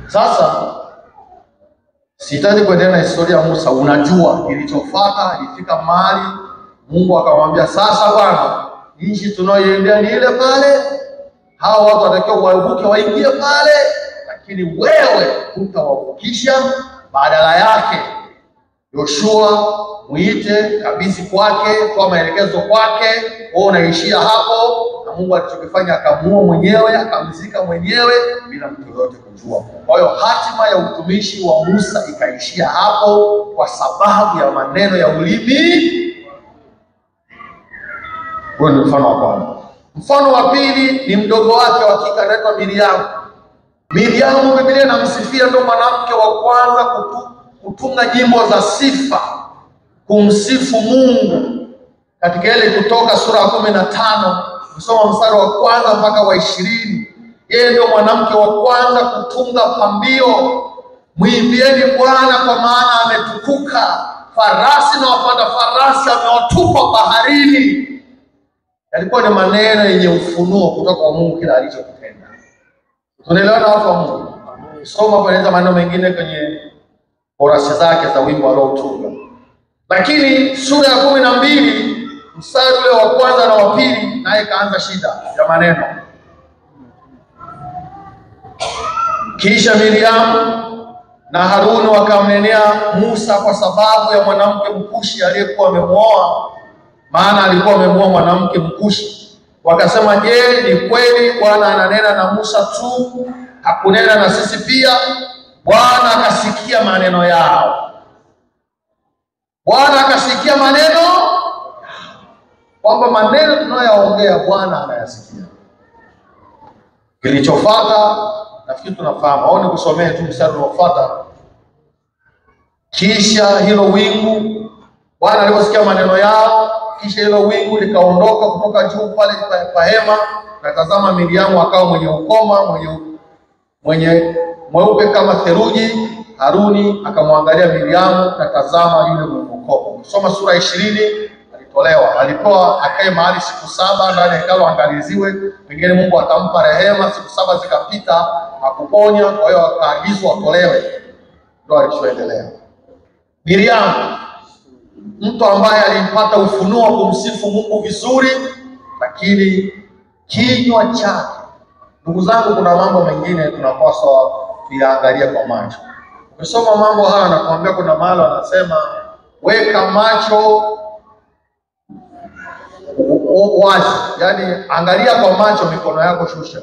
Sasa sitaki kuendelea na historia ya Musa. Unajua kilichofuata, ilifika mahali Mungu akamwambia, sasa bwana, nchi tunayoendea ni ile pale, hao watu watakiwa wavuke waingie pale, lakini wewe utawavukisha. Badala yake Yoshua muite, kabisi kwake, toa maelekezo kwake, wewe unaishia hapo. Na Mungu alichokifanya akamuua mwenyewe, akamzika mwenyewe bila mtu yote kujua. Kwa hiyo hatima ya utumishi wa Musa ikaishia hapo kwa sababu ya maneno ya ulimi. Huo ni mfano wa kwanza. Mfano wa pili ni mdogo wake wa kike anaitwa Miriamu. Miriamu Biblia inamsifia ndio mwanamke wa kwanza kutunga nyimbo za sifa kumsifu Mungu. Katika ile Kutoka sura ya 15 kusoma mstari wa kwanza mpaka wa 20, yeye ndio mwanamke wa kwanza kutunga pambio, mwimbieni Bwana kwa maana ametukuka, farasi na wapanda farasi amewatupa baharini. Yalikuwa ni maneno yenye ufunuo kutoka kwa Mungu kila alichokitenda. Tunaelewana watu wa Mungu? Soma kwa maneno mengine kwenye korasi zake za wimbo aliotunga. Lakini sura ya 12 mstari ule wa kwanza na wa pili, naye kaanza shida ya maneno. Kisha Miriamu na Haruni wakamnenea Musa kwa sababu ya mwanamke Mkushi aliyekuwa amemwoa, maana alikuwa amemwoa mwanamke Mkushi. Wakasema, je, ni kweli Bwana ananena na Musa tu, hakunena na sisi pia? Bwana akasikia maneno yao. Bwana akasikia maneno, kwamba maneno tunayoongea Bwana anayasikia. Kilichofuata nafikiri tunafahamu, au nikusomee tu mstari unaofuata. Kisha hilo wingu, Bwana aliposikia maneno yao, kisha hilo wingu likaondoka kutoka juu pale pa hema, na tazama Miriamu akawa mwenye ukoma, mwenye mweupe kama theluji. Haruni akamwangalia Miriamu, na tazama yule mwenye ukoma. Soma sura 20. Alipewa akae mahali siku 7 ndani ya hekalu angaliziwe, pengine Mungu atampa rehema. Siku 7 zikapita hakuponya, kwa hiyo akaagizwa atolewe. Ndio alichoendelea. Miriamu, mtu ambaye alimpata ufunuo wa kumsifu Mungu vizuri, lakini kinywa chake. Ndugu zangu, kuna mambo mengine tunapaswa kuyaangalia kwa macho. Ukisoma mambo haya na kuambia, kuna mahali anasema weka macho wazi, yani angalia kwa macho, mikono yako shusha,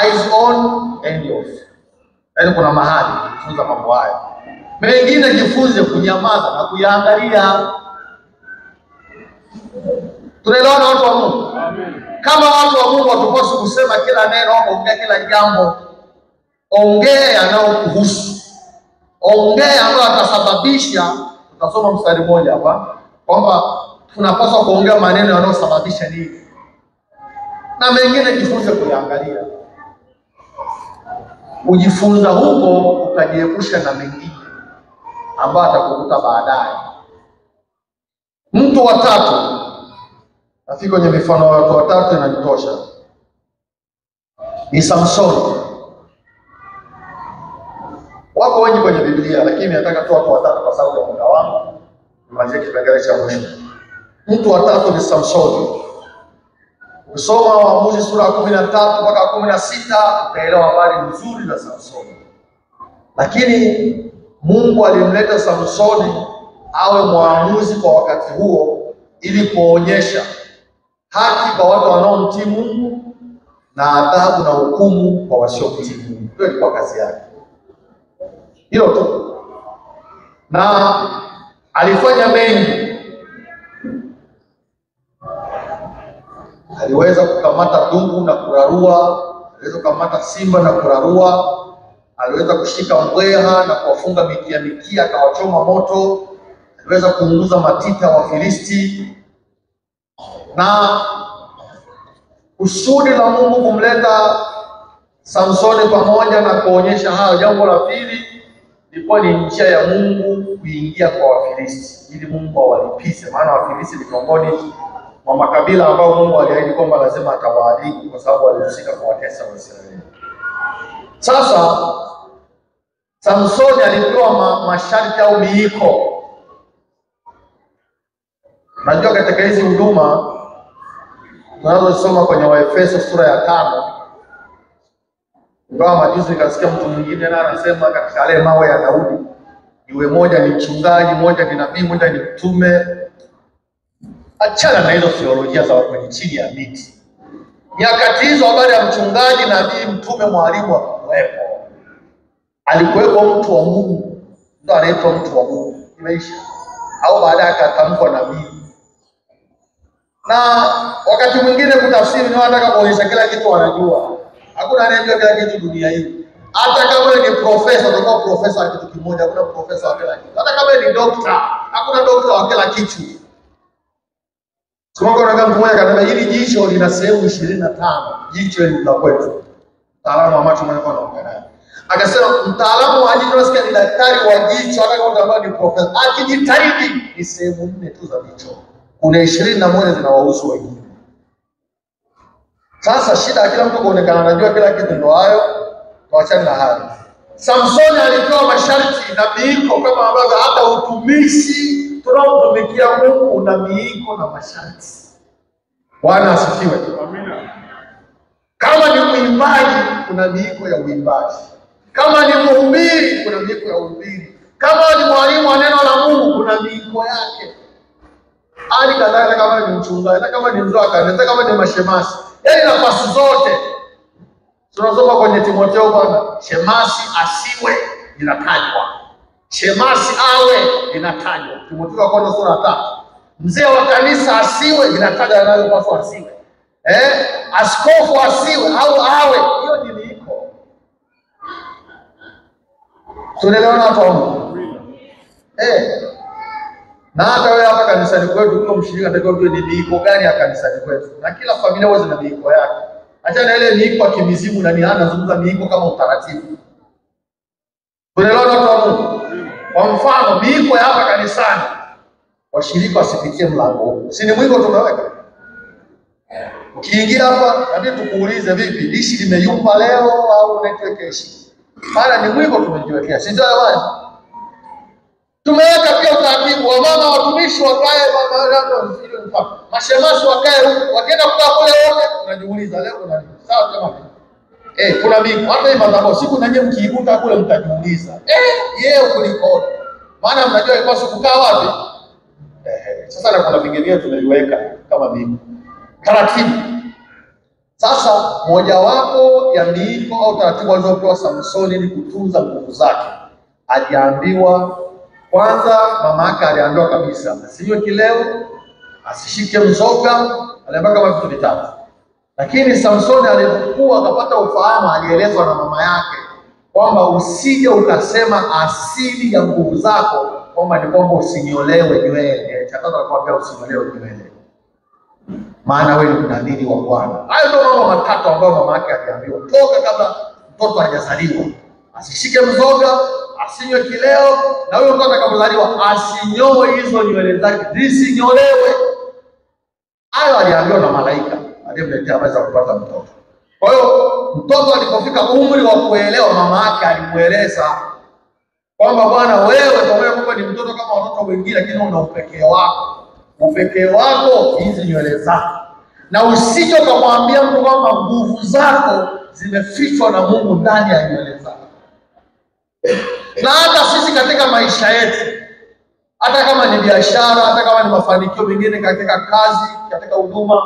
eyes on and off. Yani kuna mahali kufunza mambo haya. Mengine jifunze kunyamaza na kuyaangalia. Tunaelewana watu wa Mungu? Amen. Kama watu wa Mungu hatupaswi kusema kila neno au kuongea kila jambo. Ongea yanayokuhusu, ongea ambayo atasababisha. Tutasoma mstari mmoja hapa kwamba tunapaswa kuongea maneno yanayosababisha nini, na mengine jifunze kuyaangalia. Ujifunza huko utajiepusha na mengine ambayo atakukuta baadaye. Mtu wa tatu, nafika kwenye mifano wa watu watatu inanitosha, ni Samsoni. Wako wengi kwenye Biblia, lakini nataka tu watu watatu kwa sababu ya muda wangu. Nimalizie kipengele cha mwisho. Mtu wa tatu ni Samsoni. Ukisoma Waamuzi sura ya 13 mpaka 16 utaelewa habari nzuri za Samsoni. Lakini Mungu alimleta Samsoni awe mwamuzi kwa wakati huo, ili kuonyesha haki kwa watu wanaomtii Mungu na adhabu na hukumu kwa wasiomtii Mungu. Hiyo ilikuwa kazi yake. Hilo tu. Na alifanya mengi. Aliweza kukamata dubu na kurarua, aliweza kukamata simba na kurarua, aliweza kushika mbweha na kuwafunga mikia akawachoma moto, aliweza kuunguza matita wa Filisti, na kusudi la Mungu kumleta Samsoni pamoja na kuonyesha hayo. Jambo la pili ilikuwa ni njia ya Mungu kuingia kwa Wafilisti ili Mungu awalipize, maana Wafilisti ni miongoni mwa makabila ambao Mungu aliahidi kwamba lazima atawaadhibu kwa sababu walihusika kuwatesa Waisraeli. Sasa Samsoni alipewa masharti au miiko. Najua katika hizi huduma tunazosoma kwenye Waefeso sura ya 5, ingawa majuzi nikasikia mtu mwingine na anasema katika yale mawe ya Daudi iwe moja ni mchungaji, moja ni nabii, moja ni mtume. Achana na hizo theolojia za kwenye chini ya miti. Nyakati hizo habari ya mchungaji, nabii, mtume, mwalimu hakuwepo. Alikuwepo mtu wa Mungu, ndio anaitwa mtu wa Mungu. Imeisha. Au baadaye akatamkwa nabii. Na wakati mwingine kutafsiri ni wanataka kuonyesha kila kitu wanajua. Hakuna anayejua kila kitu dunia hii. Hata kama ni profesa, utakuwa profesa wa kitu kimoja, hakuna profesa wa kila kitu. Hata kama ni dokta, hakuna dokta wa kila kitu. Simongo unaga mtu mmoja kanambia hili jicho lina sehemu 25. Jicho hili la kwetu. Mtaalamu wa macho mmoja anaongea naye. Akasema mtaalamu wa jicho nasikia ni daktari wa jicho, hata kama unataka ni profesa. Akijitahidi ni sehemu 4 tu za jicho. Kuna 21 zinawahusu wengine. Sasa shida ya kila mtu kuonekana anajua kila kitu ndio hayo, tuachane na hayo. Samsoni alipewa masharti na miiko kama ambavyo hata utumishi tunaotumikia Mungu una miiko na masharti. Bwana asifiwe. Amina. Kama ni mwimbaji kuna miiko ya uimbaji. Kama ni mhubiri kuna miiko ya uhubiri. Kama ni mwalimu wa neno la Mungu kuna miiko yake. Hali kadhalika kama ni mchungaji, hata kama ni mzee wa kanisa, hata kama ni mashemasi. Yaani nafasi zote. Tunasoma kwenye Timotheo bwana, shemasi asiwe inatajwa. Shemasi awe inatajwa. Timotheo wa kwanza sura ya 3. Mzee wa kanisa asiwe inatajwa yanayopaswa asiwe. Askofu asiwe au awe, hiyo ni miiko. Tunaelewana hapo? Na hata wewe hapa kanisani kwetu kama mshirika ndio ujue ni miiko gani ya kanisani kwetu. Na kila familia huwa zina miiko yake. Acha na ile miiko ya kimizimu na nihana zungumza miiko kama utaratibu. Tunaelewana hapo Mungu? Kwa mfano miiko ya hapa kanisani washirika wasipitie mlango. Si ni mwiko tumeweka? Ukiingia hapa nabidi tukuulize vipi? Dishi limeyumba leo au network ishi? Maana ni mwiko tumejiwekea. Si ndio jamani? Tumeweka pia utaratibu wa mama watumishi wakae mashemasi wakae huko. Wakienda kukaa kule wote tunajiuliza leo kuna nini? Sawa jamani? Kuna mingi. Hata hii madhabahu siku na nyinyi mkiikuta kule mtajiuliza. Yeye kuliko. Maana mnajua ipaswa kukaa wapi? Sasa na kuna vingine tunaiweka kama mingi. Taratibu. Sasa mojawapo ya miiko au taratibu alizopewa Samsoni ni kutunza nguvu zake. Aliambiwa kwanza, mama yake aliambiwa kabisa asinywe kileo, asishike mzoga, aliambiwa kama vitu vitatu. Lakini Samsoni alipokuwa akapata ufahamu, alielezwa na mama yake kwamba usije ukasema asili ya nguvu zako kwamba ni kwamba usinyolewe nywele. Chakata anakuambia usinyolewe nywele, maana wewe ni mnadhiri wa Bwana. Hayo ndio mambo matatu ambayo mama yake aliambiwa toka kabla mtoto hajazaliwa. Asishike mzoga, asinywe kileo, na huyo mtoto atakapozaliwa asinyoe hizo nywele zake zisinyolewe. Hayo aliambiwa na malaika aliyemletea aweza kupata mtoto. Kwa hiyo mtoto alipofika umri wa kuelewa, mama yake alimueleza kwamba bwana, wewe pamoja kwamba ni mtoto kama watoto wengine, lakini una upekee wako. Upekee wako hizi nywele zako. Na usije ukamwambia mtu kwamba nguvu zako zimefichwa na Mungu ndani ya nywele zako. Na hata sisi katika maisha yetu, hata kama ni biashara, hata kama ni mafanikio mengine katika kazi, katika huduma,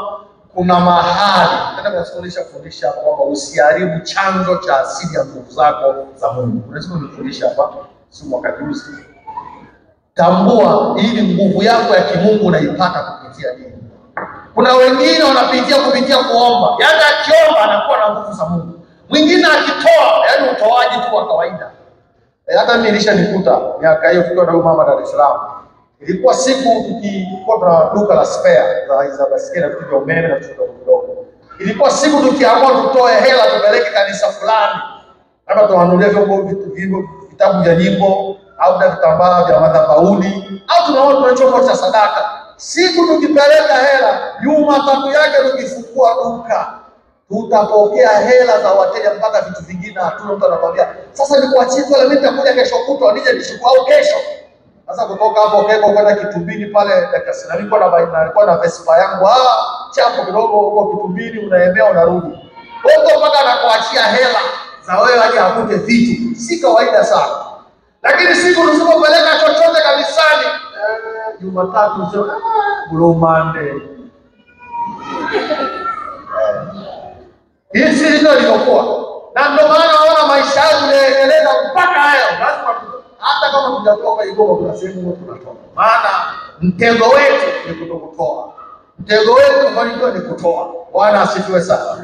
kuna mahali nataka kufundisha kwamba usiharibu chanzo cha asili ya nguvu zako za Mungu. Unaweza kunifundisha hapa si wakati huu. Tambua ili nguvu yako ya kimungu unaipata kupitia nini. Kuna wengine wanapitia kupitia kuomba. Yaani akiomba anakuwa na nguvu za Mungu. Mwingine akitoa, yaani utoaji tu wa kawaida. Hata mimi nilishanikuta miaka hiyo tukiwa na mama Dar es Salaam. Ilikuwa siku tulikuwa tuna duka la spare za basikeli na vitu vya umeme na vitu vidogo. Ilikuwa siku tukiamua tutoe hela tupeleke kanisa fulani, hata tuwanunulie vitabu vya nyimbo au vitambaa vya madhabahuni au tunaona chombo cha sadaka. Siku tukipeleka hela, Jumatatu yake tukifungua duka, tutapokea hela za wateja mpaka vitu vingine hatuna. Mtu anakuambia sasa nikuachie tu, mimi nitakuja kesho kutwa nije nichukue au kesho. Sasa kutoka hapo keko kwenda Kitumbini pale dakika 60 nilikuwa na Vespa yangu chapo kidogo huko Kitumbini, unaemea unarudi. Huko mpaka anakuachia hela za wewe aje akute vitu. Si kawaida sana. Lakini siku usipopeleka chochote kanisani, Jumatatu sio Bulumande. Hii ndio ilikuwa. Na ndio maana naona maisha yangu yanaendelea mpaka leo. Lazima hata kama tunatoka Igoma kuna sehemu tunatoka. Maana mtego wetu ni kutokutoa. Mtego wetu mafanikio ni kutoa. Bwana asifiwe sana.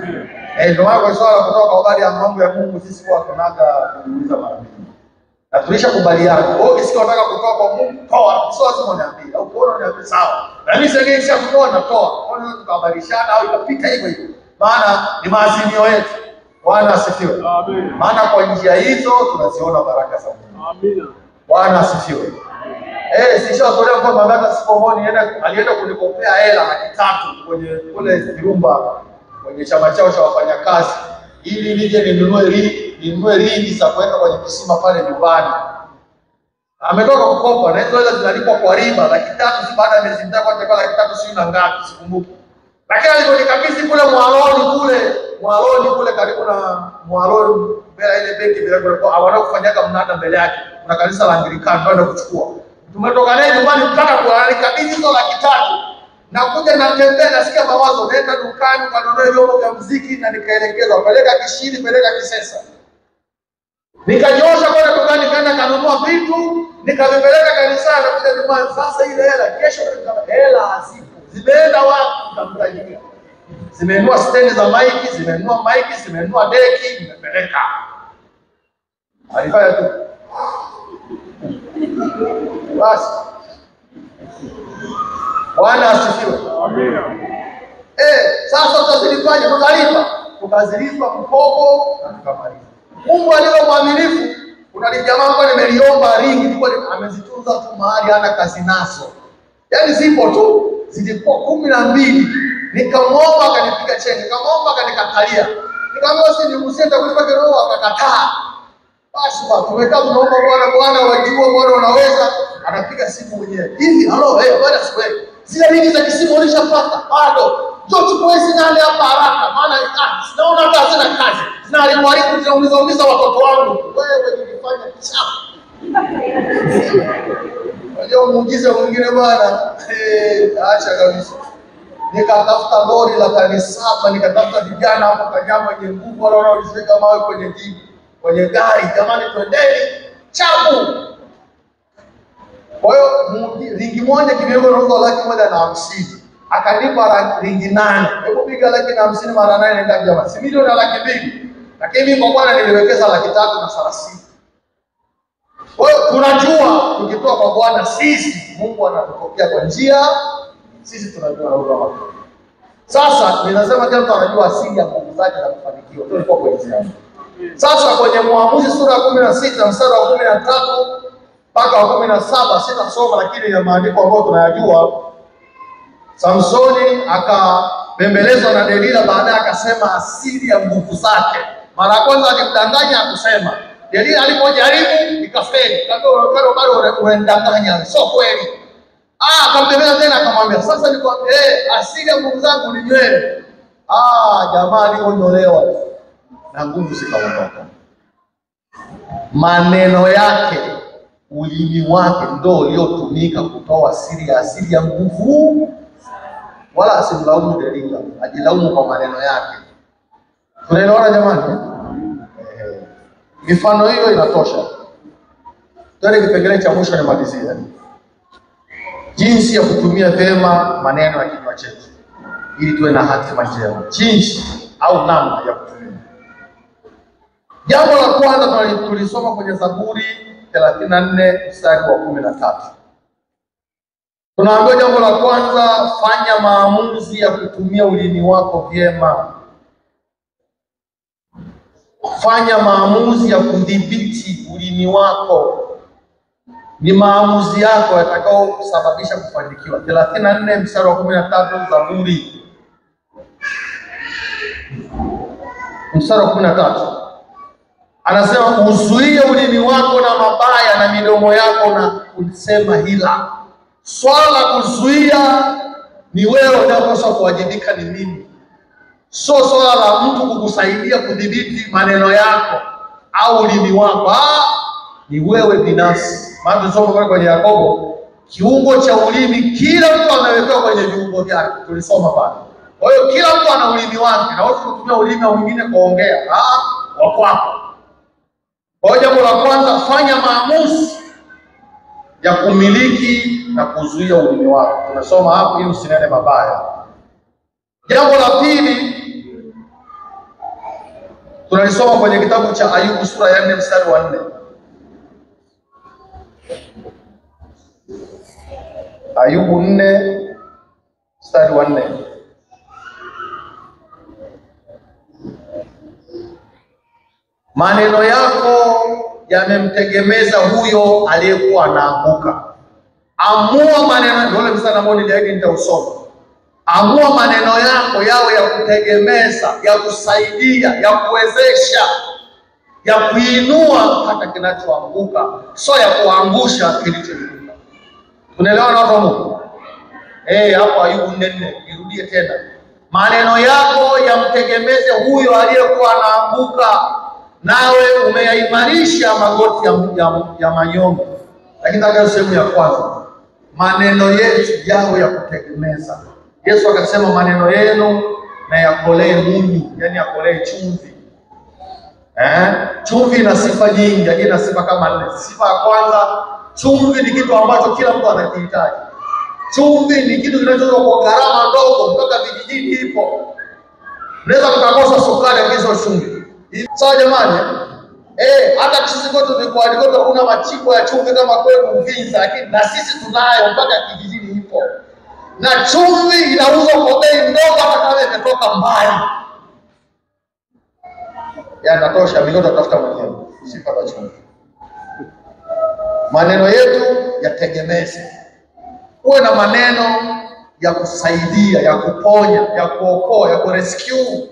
Ndio maana kwa swala kutoka habari ya mambo ya Mungu sisi kwa tunaga kuuliza mara nyingi. Na tulishakubaliana. Wewe ukisikia unataka kutoa kwa Mungu, toa. Sio lazima uniambie. Au kuona niambie sawa. Na mimi sasa nisha kutoa na toa. Kwa nini tukabadilishana au ikapita hivyo hivyo? Maana ni maazimio yetu. Bwana asifiwe. Amen. Maana kwa njia hizo tunaziona baraka za Mungu. Amina. Bwana asifiwe. Sishawatolea kwa magata Sipomoni alienda kunikopea hela 300 kwenye kule Kirumba kwenye chama chao cha wafanyakazi ili nije ninunue ringi za kuweka kwenye kisima pale nyumbani. Ametoka kukopa na hizo hela zinalipwa kwa riba 300 baada ya miezi mitatu kwa 300 sio na ngapi sikumbuki. Lakini aliponikabidhi kule Mwaloni kule karibu na Mwaloni mbele ile benki bila kwa wanaofanyaga mnada mbele yake. Kuna kanisa la Anglikana kwenda kuchukua. Tumetoka naye nyumbani mpaka kwa alikabidhi hizo 300. Na kuja natembea nasikia mawazo nenda dukani kanunue vyombo vya muziki na nikaelekeza peleka Kishini peleka Kisesa. Nikanyosha kwenda dukani kaenda kanunua vitu nikavipeleka kanisani na kuja nyumbani. Sasa ile hela kesho hela hazipo. Zimeenda wapi mtamtajia? Zimenunua stendi za maiki, zimenunua maiki, zimenunua deki, nimepeleka. Alifanya tu. Basi. Bwana asifiwe. Amina. Sasa tutazilipaje? Tukazilipa mkopo na tukamaliza. Mungu alio mwaminifu, kuna jamaa kwa nimeliomba ringi, ilikuwa amezitunza tu mahali hana kazi nazo. Yaani zipo tu, zilikuwa 12. Nikamwomba akanipiga cheni, nikamwomba akanikatalia. Nikamwambia usinigusie nitakulipa kiroho akakataa. Basi tumekaa tunaomba Bwana wajua Bwana unaweza, anapiga simu mwenyewe. Hivi Bwana siwe. Zile ringi za kisimu ulishapata? Bado. Njoo chukue hizi nani hapa haraka. Maana sinaona hata sina kazi. Zinaharibu zinaumiza watoto wangu. Wewe nilifanya kichafu. Unajua muujiza mwingine bwana. Acha kabisa. Nikatafuta lori la kanisa, nikatafuta vijana hapo Kanyama wenye nguvu wale wanaoshika mawe kwenye gari. Jamani twendeni chapu. Kwa hiyo ringi moja kidogo inauzwa 150,000. Akanipa ringi 8. Hebu piga 150,000 mara 8 ndio jamaa. Si milioni 200,000. Lakini mimi kwa Bwana niliwekeza 330,000. Kwa hiyo tunajua tukitoa kwa Bwana sisi Mungu anatupokea kwa njia sisi tunajua na huruma. Sasa ninasema kila mtu anajua asili ya nguvu zake za kufanikiwa. Tulikuwa kwa njia. Sasa kwenye Mwamuzi sura ya 16 mstari wa 13 mpaka wa 17 sitasoma lakini ya maandiko ambayo tunayajua. Samsoni akabembelezwa na Delila baadaye akasema asili ya nguvu zake. Mara kwanza alimdanganya akusema. Delila alipojaribu ikafeli. Kando bado unadanganya sio kweli. Akambembeleza tena akamwambia sasa nikwambie asili ya nguvu zangu ni nywele. Jamaa alionyolewa na nguvu zikaondoka. Maneno yake ulimi wake ndio uliotumika kutoa asili ya nguvu. Wala asimlaumu Delila, ajilaumu kwa maneno yake. Tunaelewana jamani? Mifano hiyo inatosha. Tuende kipengele cha mwisho nimalizie. Jinsi ya kutumia vyema maneno ya kinywa chetu ili tuwe na hatima njema. Jinsi au namna ya kutumia. Jambo la kwanza tulisoma kwenye Zaburi 34 mstari wa 13. Tunaambiwa jambo la kwanza, fanya maamuzi ya kutumia ulimi wako vyema. Fanya maamuzi ya kudhibiti ulimi wako. Ni maamuzi yako yatakao kusababisha kufanikiwa. 34 mstari wa 13 Zaburi. Mstari wa 13. Anasema uzuie ulimi wako na mabaya na midomo yako na kusema hila. Swala la kuzuia ni wewe unapaswa kuwajibika, ni mimi. Sio swala la mtu kukusaidia kudhibiti maneno yako au ulimi wako. Ni wewe binafsi. Maana tulisoma kwenye Yakobo, kiungo cha ulimi kila mtu amewekewa kwenye viungo vyake. Tulisoma pale. Kwa hiyo kila mtu ana ulimi wake, na wewe unatumia ulimi wa mwingine kuongea. Wa kwako. Kwa hiyo jambo la kwanza, fanya maamuzi ya kumiliki na kuzuia ulimi wako. Tunasoma hapo ili usinene mabaya. Jambo la pili tunalisoma kwenye kitabu cha Ayubu sura ya 4 mstari wa 4. Ayubu 4 mstari wa 4. Maneno yako yamemtegemeza huyo aliyekuwa anaanguka. Amua maneno, ndio mstari ambao niliahidi nitausoma. Amua maneno yako yawe ya kutegemeza, ya kusaidia, ya kuwezesha, ya kuinua hata kinachoanguka, sio ya kuangusha kilichoinuka. Tunaelewa na watu wa Mungu? Hapo Ayubu 4, nirudie tena. Maneno yako yamtegemeze huyo aliyekuwa anaanguka, nawe umeyaimarisha magoti ya manyonge. Lakini nataka sehemu ya kwanza, maneno yetu yawe ya kutegemeza. Yesu akasema maneno yenu na yakolee munyu, yani yakolee chumvi. Chumvi ina sifa nyingi, lakini ina sifa kama 4. Sifa ya kwanza, chumvi ni kitu ambacho kila mtu anakihitaji. Chumvi ni kitu kinachotoka kwa gharama ndogo, mpaka vijijini ipo. Unaweza kukosa sukari akizo chumvi. Sawa jamani? Hata sisi kwetu mikoani kwetu kuna machimbo ya chumvi kama kwenu Uvinza, lakini na sisi tunayo mpaka kijijini ipo. Na chumvi inauzwa kwa bei ndogo hata kama imetoka mbali. Yanatosha, mimi nitafuta mwenyewe. Sifa za chumvi. Maneno yetu yategemeze. Uwe na maneno ya kusaidia, ya kuponya, ya kuokoa, ya kurescue.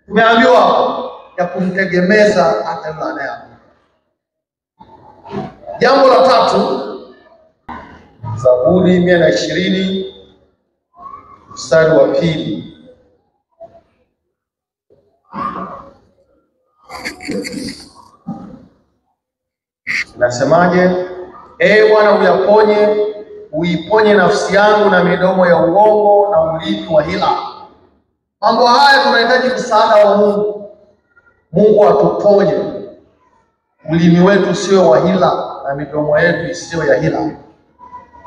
Tumeambiwa hapo ya kumtegemeza hata yule yako. Jambo la tatu, Zaburi 120 mstari wa 2. Nasemaje? Bwana uiponye nafsi yangu na midomo ya uongo na ulimi wa hila. Mambo haya tunahitaji msaada wa Mungu. Mungu atuponye. Ulimi wetu sio wa hila na midomo yetu sio ya hila.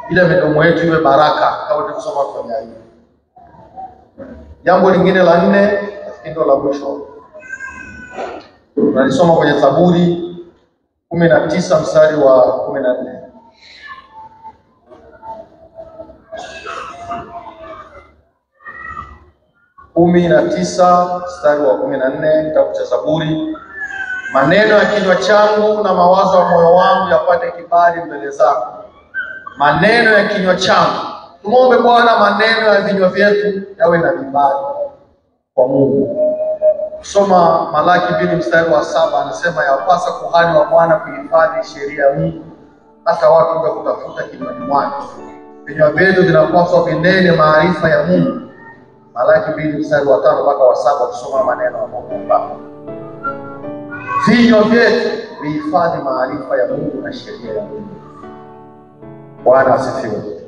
Ile midomo yetu iwe baraka kama tulisoma kwenye Ayubu. Jambo lingine la 4, ndio la mwisho. Tunalisoma kwenye Zaburi 19 mstari wa 14. Mstari wa 14, kitabu cha Zaburi. Maneno ya kinywa changu na mawazo ya moyo wangu yapate kibali mbele zako. Maneno ya kinywa changu. Tumombe Bwana maneno ya vinywa vyetu yawe na kibali kwa Mungu. Soma Malaki 2 mstari wa 7, anasema yapasa kuhani wa Bwana kuhifadhi sheria ya Mungu, hata watu wa kutafuta kinywani mwake. Vinywa vyetu vinapaswa vinene maarifa ya Mungu. Malaki 2 mstari wa 5 mpaka wa 7, kusoma maneno ya Mungu. Vinywa vyetu vihifadhi maarifa ya Mungu na sheria ya Mungu. Bwana asifiwe.